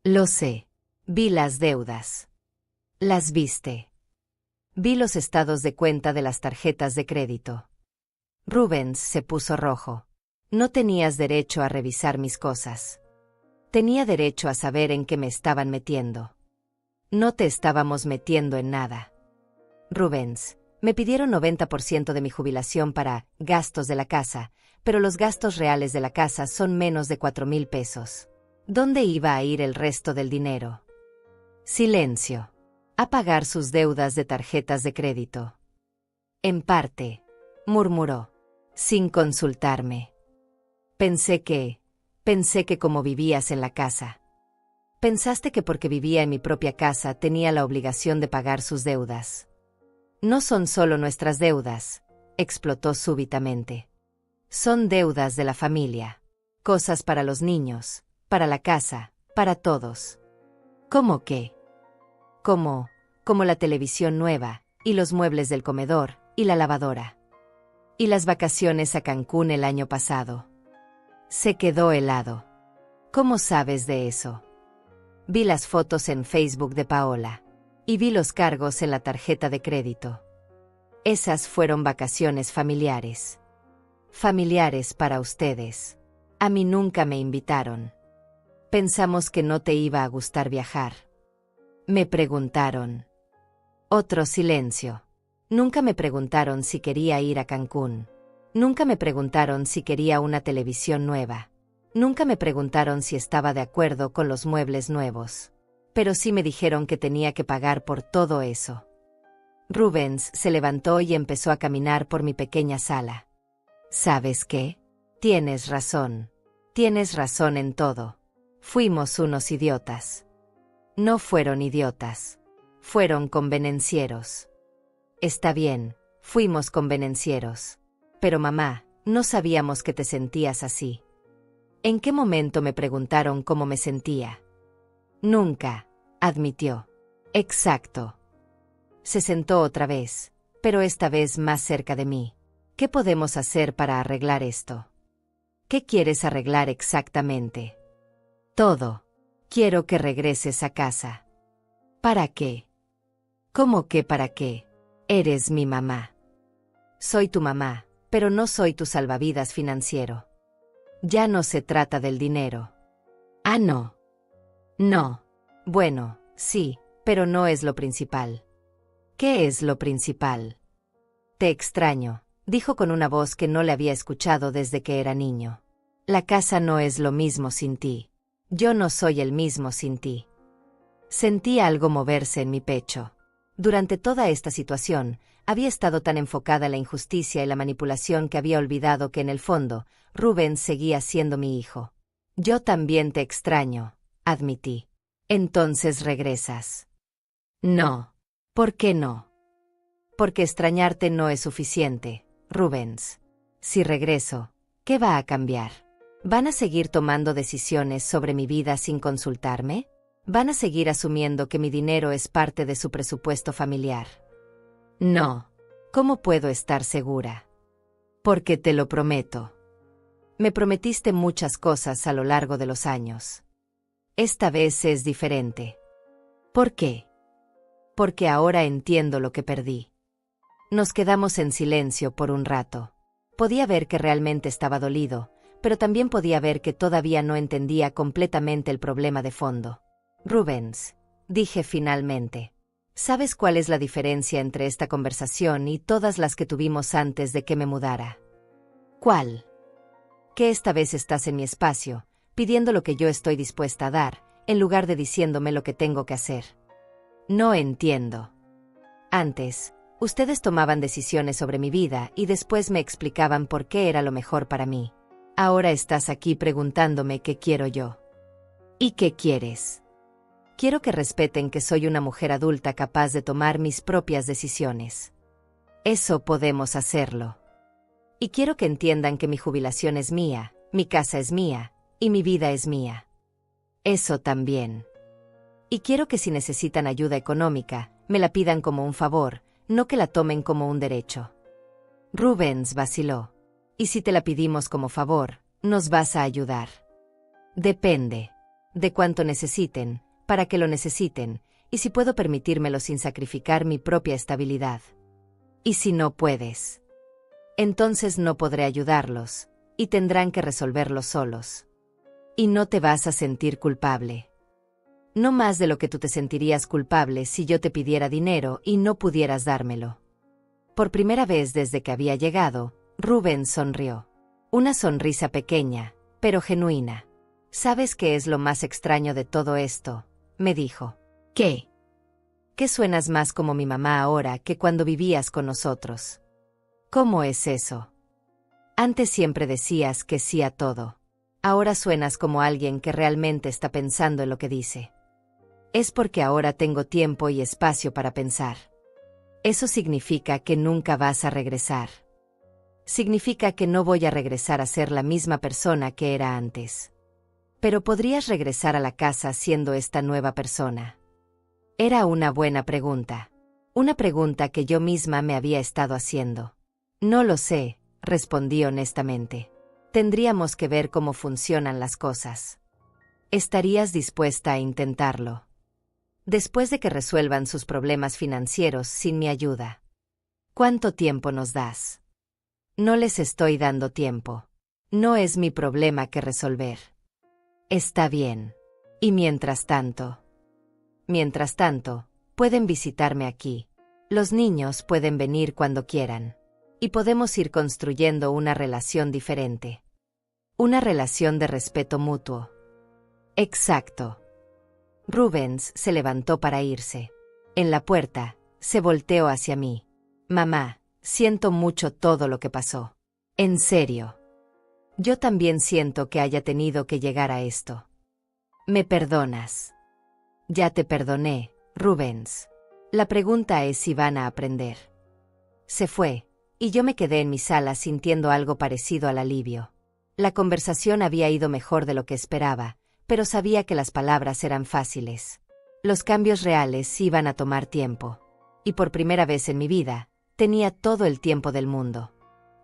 A: Lo sé. Vi las deudas. ¿Las viste? Vi los estados de cuenta de las tarjetas de crédito. Rubens se puso rojo. No tenías derecho a revisar mis cosas. Tenía derecho a saber en qué me estaban metiendo. No te estábamos metiendo en nada. Rubens, me pidieron 90% de mi jubilación para gastos de la casa, pero los gastos reales de la casa son menos de 4,000 pesos. ¿Dónde iba a ir el resto del dinero? Silencio. A pagar sus deudas de tarjetas de crédito. En parte, murmuró, sin consultarme. Pensé que como vivías en la casa. Pensaste que porque vivía en mi propia casa tenía la obligación de pagar sus deudas. No son solo nuestras deudas, explotó súbitamente. Son deudas de la familia. Cosas para los niños, para la casa, para todos. ¿Cómo qué? Como la televisión nueva, y los muebles del comedor, y la lavadora. Y las vacaciones a Cancún el año pasado. Se quedó helado. ¿Cómo sabes de eso? Vi las fotos en Facebook de Paola. Y vi los cargos en la tarjeta de crédito. Esas fueron vacaciones familiares. Familiares para ustedes. A mí nunca me invitaron. Pensamos que no te iba a gustar viajar. Me preguntaron. Otro silencio. Nunca me preguntaron si quería ir a Cancún. Nunca me preguntaron si quería una televisión nueva. Nunca me preguntaron si estaba de acuerdo con los muebles nuevos. Pero sí me dijeron que tenía que pagar por todo eso. Rubens se levantó y empezó a caminar por mi pequeña sala. ¿Sabes qué? Tienes razón. Tienes razón en todo. Fuimos unos idiotas. No fueron idiotas. Fueron convenencieros. Está bien, fuimos convenencieros. Pero mamá, no sabíamos que te sentías así. ¿En qué momento me preguntaron cómo me sentía? Nunca, admitió. Exacto. Se sentó otra vez, pero esta vez más cerca de mí. ¿Qué podemos hacer para arreglar esto? ¿Qué quieres arreglar exactamente? Todo. Quiero que regreses a casa. ¿Para qué? ¿Cómo que para qué? Eres mi mamá. Soy tu mamá, pero no soy tu salvavidas financiero. Ya no se trata del dinero. Ah, no. No. Bueno, Sí, pero no es lo principal. ¿Qué es lo principal? Te extraño, dijo con una voz que no le había escuchado desde que era niño. La casa no es lo mismo sin ti. Yo no soy el mismo sin ti. Sentí algo moverse en mi pecho. Durante toda esta situación, había estado tan enfocada en la injusticia y la manipulación que había olvidado que en el fondo, Rubens seguía siendo mi hijo. Yo también te extraño, admití. Entonces regresas. No. ¿Por qué no? Porque extrañarte no es suficiente, Rubens. Si regreso, ¿qué va a cambiar? ¿Van a seguir tomando decisiones sobre mi vida sin consultarme? ¿Van a seguir asumiendo que mi dinero es parte de su presupuesto familiar? No. ¿Cómo puedo estar segura? Porque te lo prometo. Me prometiste muchas cosas a lo largo de los años. Esta vez es diferente. ¿Por qué? Porque ahora entiendo lo que perdí. Nos quedamos en silencio por un rato. Podía ver que realmente estaba dolido, pero también podía ver que todavía no entendía completamente el problema de fondo. Rubens, dije finalmente. ¿Sabes cuál es la diferencia entre esta conversación y todas las que tuvimos antes de que me mudara? ¿Cuál? Que esta vez estás en mi espacio, pidiendo lo que yo estoy dispuesta a dar, en lugar de diciéndome lo que tengo que hacer. No entiendo. Antes, ustedes tomaban decisiones sobre mi vida y después me explicaban por qué era lo mejor para mí. Ahora estás aquí preguntándome qué quiero yo. ¿Y qué quieres? Quiero que respeten que soy una mujer adulta capaz de tomar mis propias decisiones. Eso podemos hacerlo. Y quiero que entiendan que mi jubilación es mía, mi casa es mía, y mi vida es mía. Eso también. Y quiero que si necesitan ayuda económica, me la pidan como un favor, no que la tomen como un derecho. Rubens vaciló. ¿Y si te la pedimos como favor, nos vas a ayudar? Depende. De cuánto necesiten, para que lo necesiten, y si puedo permitírmelo sin sacrificar mi propia estabilidad. ¿Y si no puedes? Entonces no podré ayudarlos, y tendrán que resolverlo solos. Y no te vas a sentir culpable. No más de lo que tú te sentirías culpable si yo te pidiera dinero y no pudieras dármelo. Por primera vez desde que había llegado, Rubens sonrió. Una sonrisa pequeña, pero genuina. ¿Sabes qué es lo más extraño de todo esto?, me dijo. ¿Qué? Que suenas más como mi mamá ahora que cuando vivías con nosotros. ¿Cómo es eso? Antes siempre decías que sí a todo. Ahora suenas como alguien que realmente está pensando en lo que dice. Es porque ahora tengo tiempo y espacio para pensar. Eso significa que nunca vas a regresar. Significa que no voy a regresar a ser la misma persona que era antes. Pero podrías regresar a la casa siendo esta nueva persona. Era una buena pregunta. Una pregunta que yo misma me había estado haciendo. No lo sé, respondí honestamente. Tendríamos que ver cómo funcionan las cosas. ¿Estarías dispuesta a intentarlo? Después de que resuelvan sus problemas financieros sin mi ayuda. ¿Cuánto tiempo nos das? No les estoy dando tiempo. No es mi problema que resolver. Está bien. Y mientras tanto, pueden visitarme aquí. Los niños pueden venir cuando quieran. Y podemos ir construyendo una relación diferente. Una relación de respeto mutuo. Exacto. Rubens se levantó para irse. En la puerta, se volteó hacia mí. Mamá, siento mucho todo lo que pasó. En serio. Yo también siento que haya tenido que llegar a esto. ¿Me perdonas? Ya te perdoné, Rubens. La pregunta es si van a aprender. Se fue, y yo me quedé en mi sala sintiendo algo parecido al alivio. La conversación había ido mejor de lo que esperaba, pero sabía que las palabras eran fáciles. Los cambios reales iban a tomar tiempo. Y por primera vez en mi vida, tenía todo el tiempo del mundo.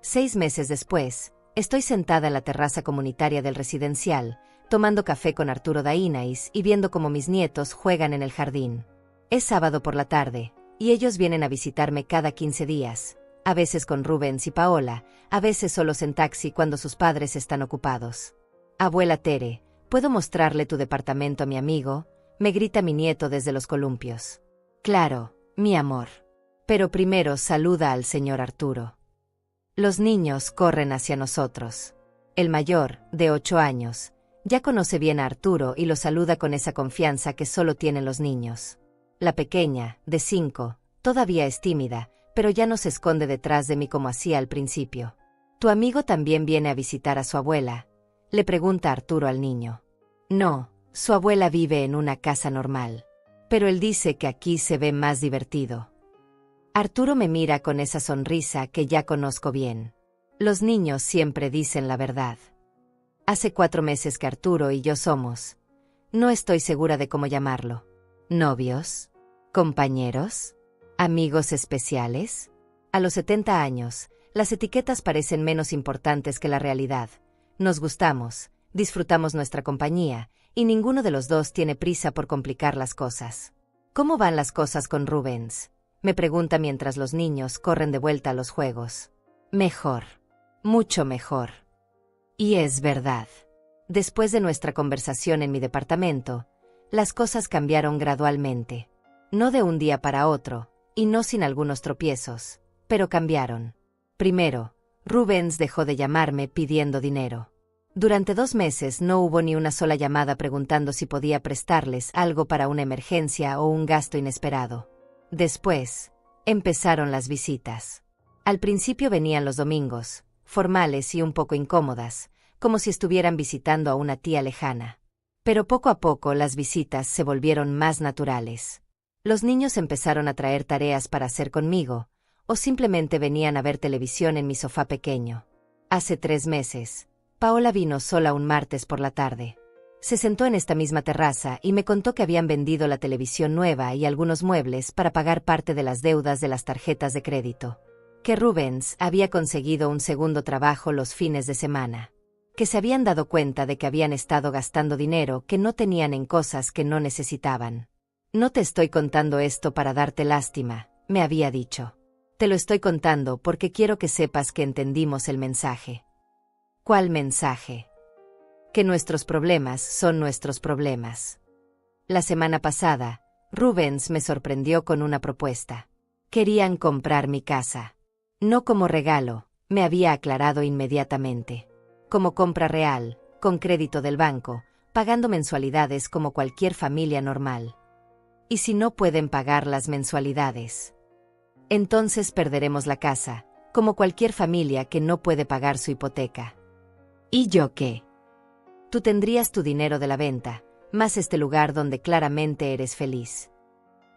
A: 6 meses después, estoy sentada en la terraza comunitaria del residencial, tomando café con Arturo Dainais y viendo cómo mis nietos juegan en el jardín. Es sábado por la tarde, y ellos vienen a visitarme cada 15 días, a veces con Rubens y Paola, a veces solos en taxi cuando sus padres están ocupados. Abuela Tere, ¿puedo mostrarle tu departamento a mi amigo? me grita mi nieto desde los columpios. Claro, mi amor. Pero primero saluda al señor Arturo. Los niños corren hacia nosotros. El mayor, de 8 años, ya conoce bien a Arturo y lo saluda con esa confianza que solo tienen los niños. La pequeña, de 5, todavía es tímida, pero ya no se esconde detrás de mí como hacía al principio. ¿Tu amigo también viene a visitar a su abuela?, le pregunta Arturo al niño. No, su abuela vive en una casa normal. Pero él dice que aquí se ve más divertido. Arturo me mira con esa sonrisa que ya conozco bien. Los niños siempre dicen la verdad. Hace 4 meses que Arturo y yo somos, no estoy segura de cómo llamarlo, novios, compañeros, amigos especiales. A los 70 años, las etiquetas parecen menos importantes que la realidad. Nos gustamos, disfrutamos nuestra compañía, y ninguno de los dos tiene prisa por complicar las cosas. ¿Cómo van las cosas con Rubens?, me pregunta mientras los niños corren de vuelta a los juegos. Mejor. Mucho mejor. Y es verdad. Después de nuestra conversación en mi departamento, las cosas cambiaron gradualmente. No de un día para otro, y no sin algunos tropiezos, pero cambiaron. Primero, Rubens dejó de llamarme pidiendo dinero. Durante 2 meses no hubo ni una sola llamada preguntando si podía prestarles algo para una emergencia o un gasto inesperado. Después, empezaron las visitas. Al principio venían los domingos, formales y un poco incómodas, como si estuvieran visitando a una tía lejana. Pero poco a poco las visitas se volvieron más naturales. Los niños empezaron a traer tareas para hacer conmigo, o simplemente venían a ver televisión en mi sofá pequeño. Hace 3 meses, Paola vino sola un martes por la tarde. Se sentó en esta misma terraza y me contó que habían vendido la televisión nueva y algunos muebles para pagar parte de las deudas de las tarjetas de crédito. Que Rubens había conseguido un segundo trabajo los fines de semana. Que se habían dado cuenta de que habían estado gastando dinero que no tenían en cosas que no necesitaban. No te estoy contando esto para darte lástima, me había dicho. Te lo estoy contando porque quiero que sepas que entendimos el mensaje. ¿Cuál mensaje? Que nuestros problemas son nuestros problemas. La semana pasada, Rubens me sorprendió con una propuesta. Querían comprar mi casa. No como regalo, me había aclarado inmediatamente. Como compra real, con crédito del banco, pagando mensualidades como cualquier familia normal. ¿Y si no pueden pagar las mensualidades? Entonces perderemos la casa, como cualquier familia que no puede pagar su hipoteca. ¿Y yo qué? Tú tendrías tu dinero de la venta, más este lugar donde claramente eres feliz.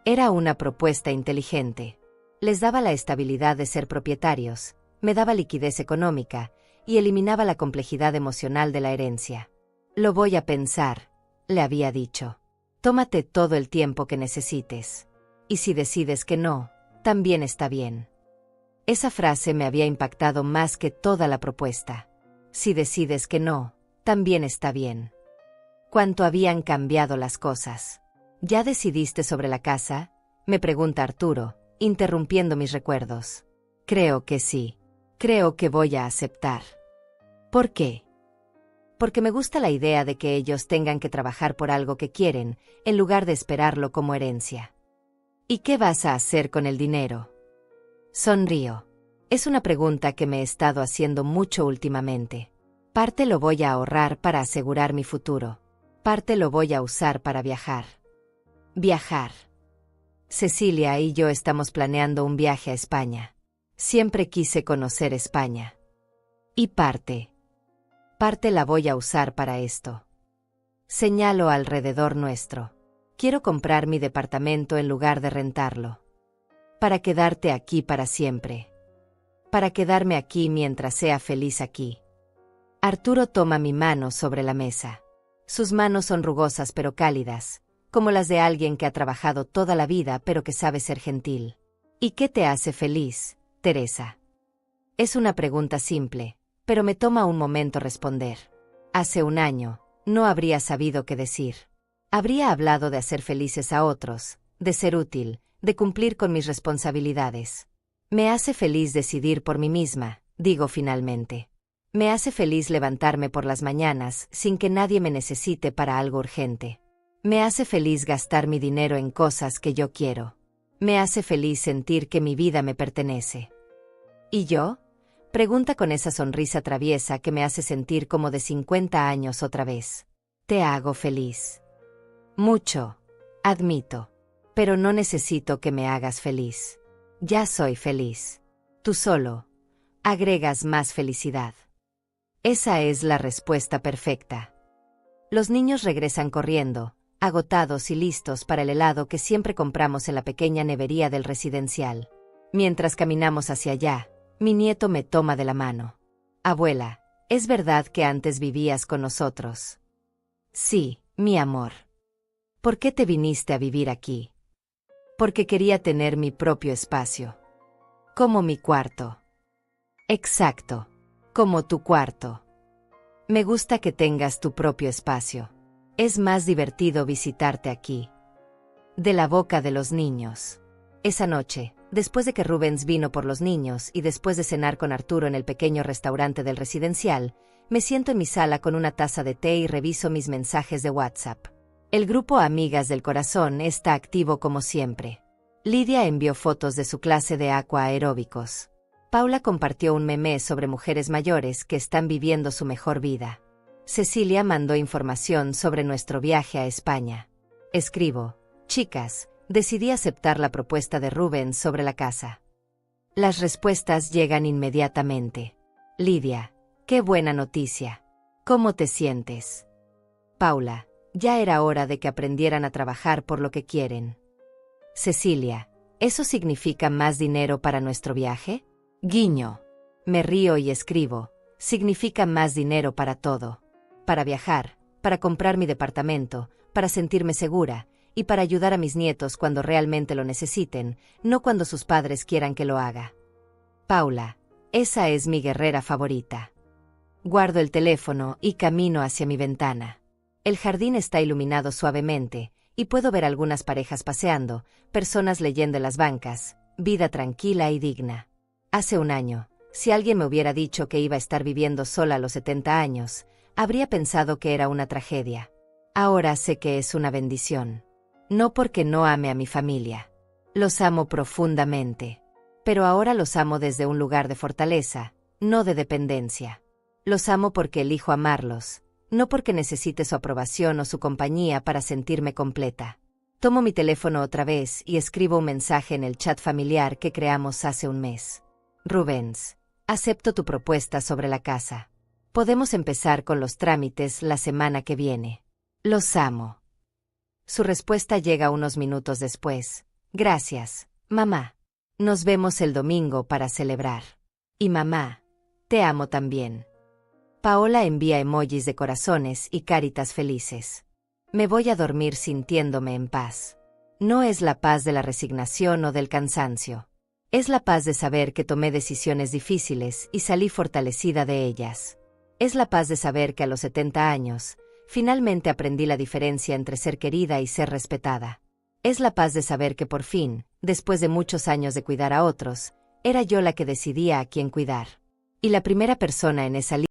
A: Era una propuesta inteligente. Les daba la estabilidad de ser propietarios, me daba liquidez económica y eliminaba la complejidad emocional de la herencia. Lo voy a pensar, le había dicho. Tómate todo el tiempo que necesites. Y si decides que no, también está bien. Esa frase me había impactado más que toda la propuesta. Si decides que no, también está bien. ¿Cuánto habían cambiado las cosas? ¿Ya decidiste sobre la casa?, me pregunta Arturo, interrumpiendo mis recuerdos. Creo que sí. Creo que voy a aceptar. ¿Por qué? Porque me gusta la idea de que ellos tengan que trabajar por algo que quieren, en lugar de esperarlo como herencia. ¿Y qué vas a hacer con el dinero? Sonrío. Es una pregunta que me he estado haciendo mucho últimamente. Parte lo voy a ahorrar para asegurar mi futuro. Parte lo voy a usar para viajar. Viajar. Cecilia y yo estamos planeando un viaje a España. Siempre quise conocer España. Y parte la voy a usar para esto. Señalo alrededor nuestro. Quiero comprar mi departamento en lugar de rentarlo. Para quedarte aquí para siempre. Para quedarme aquí mientras sea feliz aquí. Arturo toma mi mano sobre la mesa. Sus manos son rugosas pero cálidas, como las de alguien que ha trabajado toda la vida pero que sabe ser gentil. ¿Y qué te hace feliz, Teresa? Es una pregunta simple, pero me toma un momento responder. Hace 1 año, no habría sabido qué decir. Habría hablado de hacer felices a otros, de ser útil, de cumplir con mis responsabilidades. Me hace feliz decidir por mí misma, digo finalmente. Me hace feliz levantarme por las mañanas sin que nadie me necesite para algo urgente. Me hace feliz gastar mi dinero en cosas que yo quiero. Me hace feliz sentir que mi vida me pertenece. ¿Y yo? Pregunta con esa sonrisa traviesa que me hace sentir como de 50 años otra vez. Te hago feliz. Mucho, admito. Pero no necesito que me hagas feliz. Ya soy feliz. Tú solo agregas más felicidad. Esa es la respuesta perfecta. Los niños regresan corriendo, agotados y listos para el helado que siempre compramos en la pequeña nevería del residencial. Mientras caminamos hacia allá, mi nieto me toma de la mano. Abuela, ¿es verdad que antes vivías con nosotros? Sí, mi amor. ¿Por qué te viniste a vivir aquí? Porque quería tener mi propio espacio. Como mi cuarto. Exacto, como tu cuarto. Me gusta que tengas tu propio espacio. Es más divertido visitarte aquí. De la boca de los niños. Esa noche, después de que Rubens vino por los niños y después de cenar con Arturo en el pequeño restaurante del residencial, me siento en mi sala con una taza de té y reviso mis mensajes de WhatsApp. El grupo Amigas del Corazón está activo como siempre. Lidia envió fotos de su clase de aquaeróbicos. Paula compartió un meme sobre mujeres mayores que están viviendo su mejor vida. Cecilia mandó información sobre nuestro viaje a España. Escribo: chicas, decidí aceptar la propuesta de Rubens sobre la casa. Las respuestas llegan inmediatamente. Lidia: qué buena noticia. ¿Cómo te sientes? Paula: ya era hora de que aprendieran a trabajar por lo que quieren. Cecilia: ¿eso significa más dinero para nuestro viaje? Guiño. Me río y escribo: significa más dinero para todo. Para viajar, para comprar mi departamento, para sentirme segura, y para ayudar a mis nietos cuando realmente lo necesiten, no cuando sus padres quieran que lo haga. Paula: esa es mi guerrera favorita. Guardo el teléfono y camino hacia mi ventana. El jardín está iluminado suavemente, y puedo ver algunas parejas paseando, personas leyendo en las bancas, vida tranquila y digna. Hace un año, si alguien me hubiera dicho que iba a estar viviendo sola a los 70 años, habría pensado que era una tragedia. Ahora sé que es una bendición. No porque no ame a mi familia. Los amo profundamente. Pero ahora los amo desde un lugar de fortaleza, no de dependencia. Los amo porque elijo amarlos, no porque necesite su aprobación o su compañía para sentirme completa. Tomo mi teléfono otra vez y escribo un mensaje en el chat familiar que creamos hace un mes. Rubens, acepto tu propuesta sobre la casa. Podemos empezar con los trámites la semana que viene. Los amo. Su respuesta llega unos minutos después. Gracias, mamá. Nos vemos el domingo para celebrar. Y mamá, te amo también. Paola envía emojis de corazones y caritas felices. Me voy a dormir sintiéndome en paz. No es la paz de la resignación o del cansancio. Es la paz de saber que tomé decisiones difíciles y salí fortalecida de ellas. Es la paz de saber que a los 70 años, finalmente aprendí la diferencia entre ser querida y ser respetada. Es la paz de saber que por fin, después de muchos años de cuidar a otros, era yo la que decidía a quién cuidar. Y la primera persona en esa lista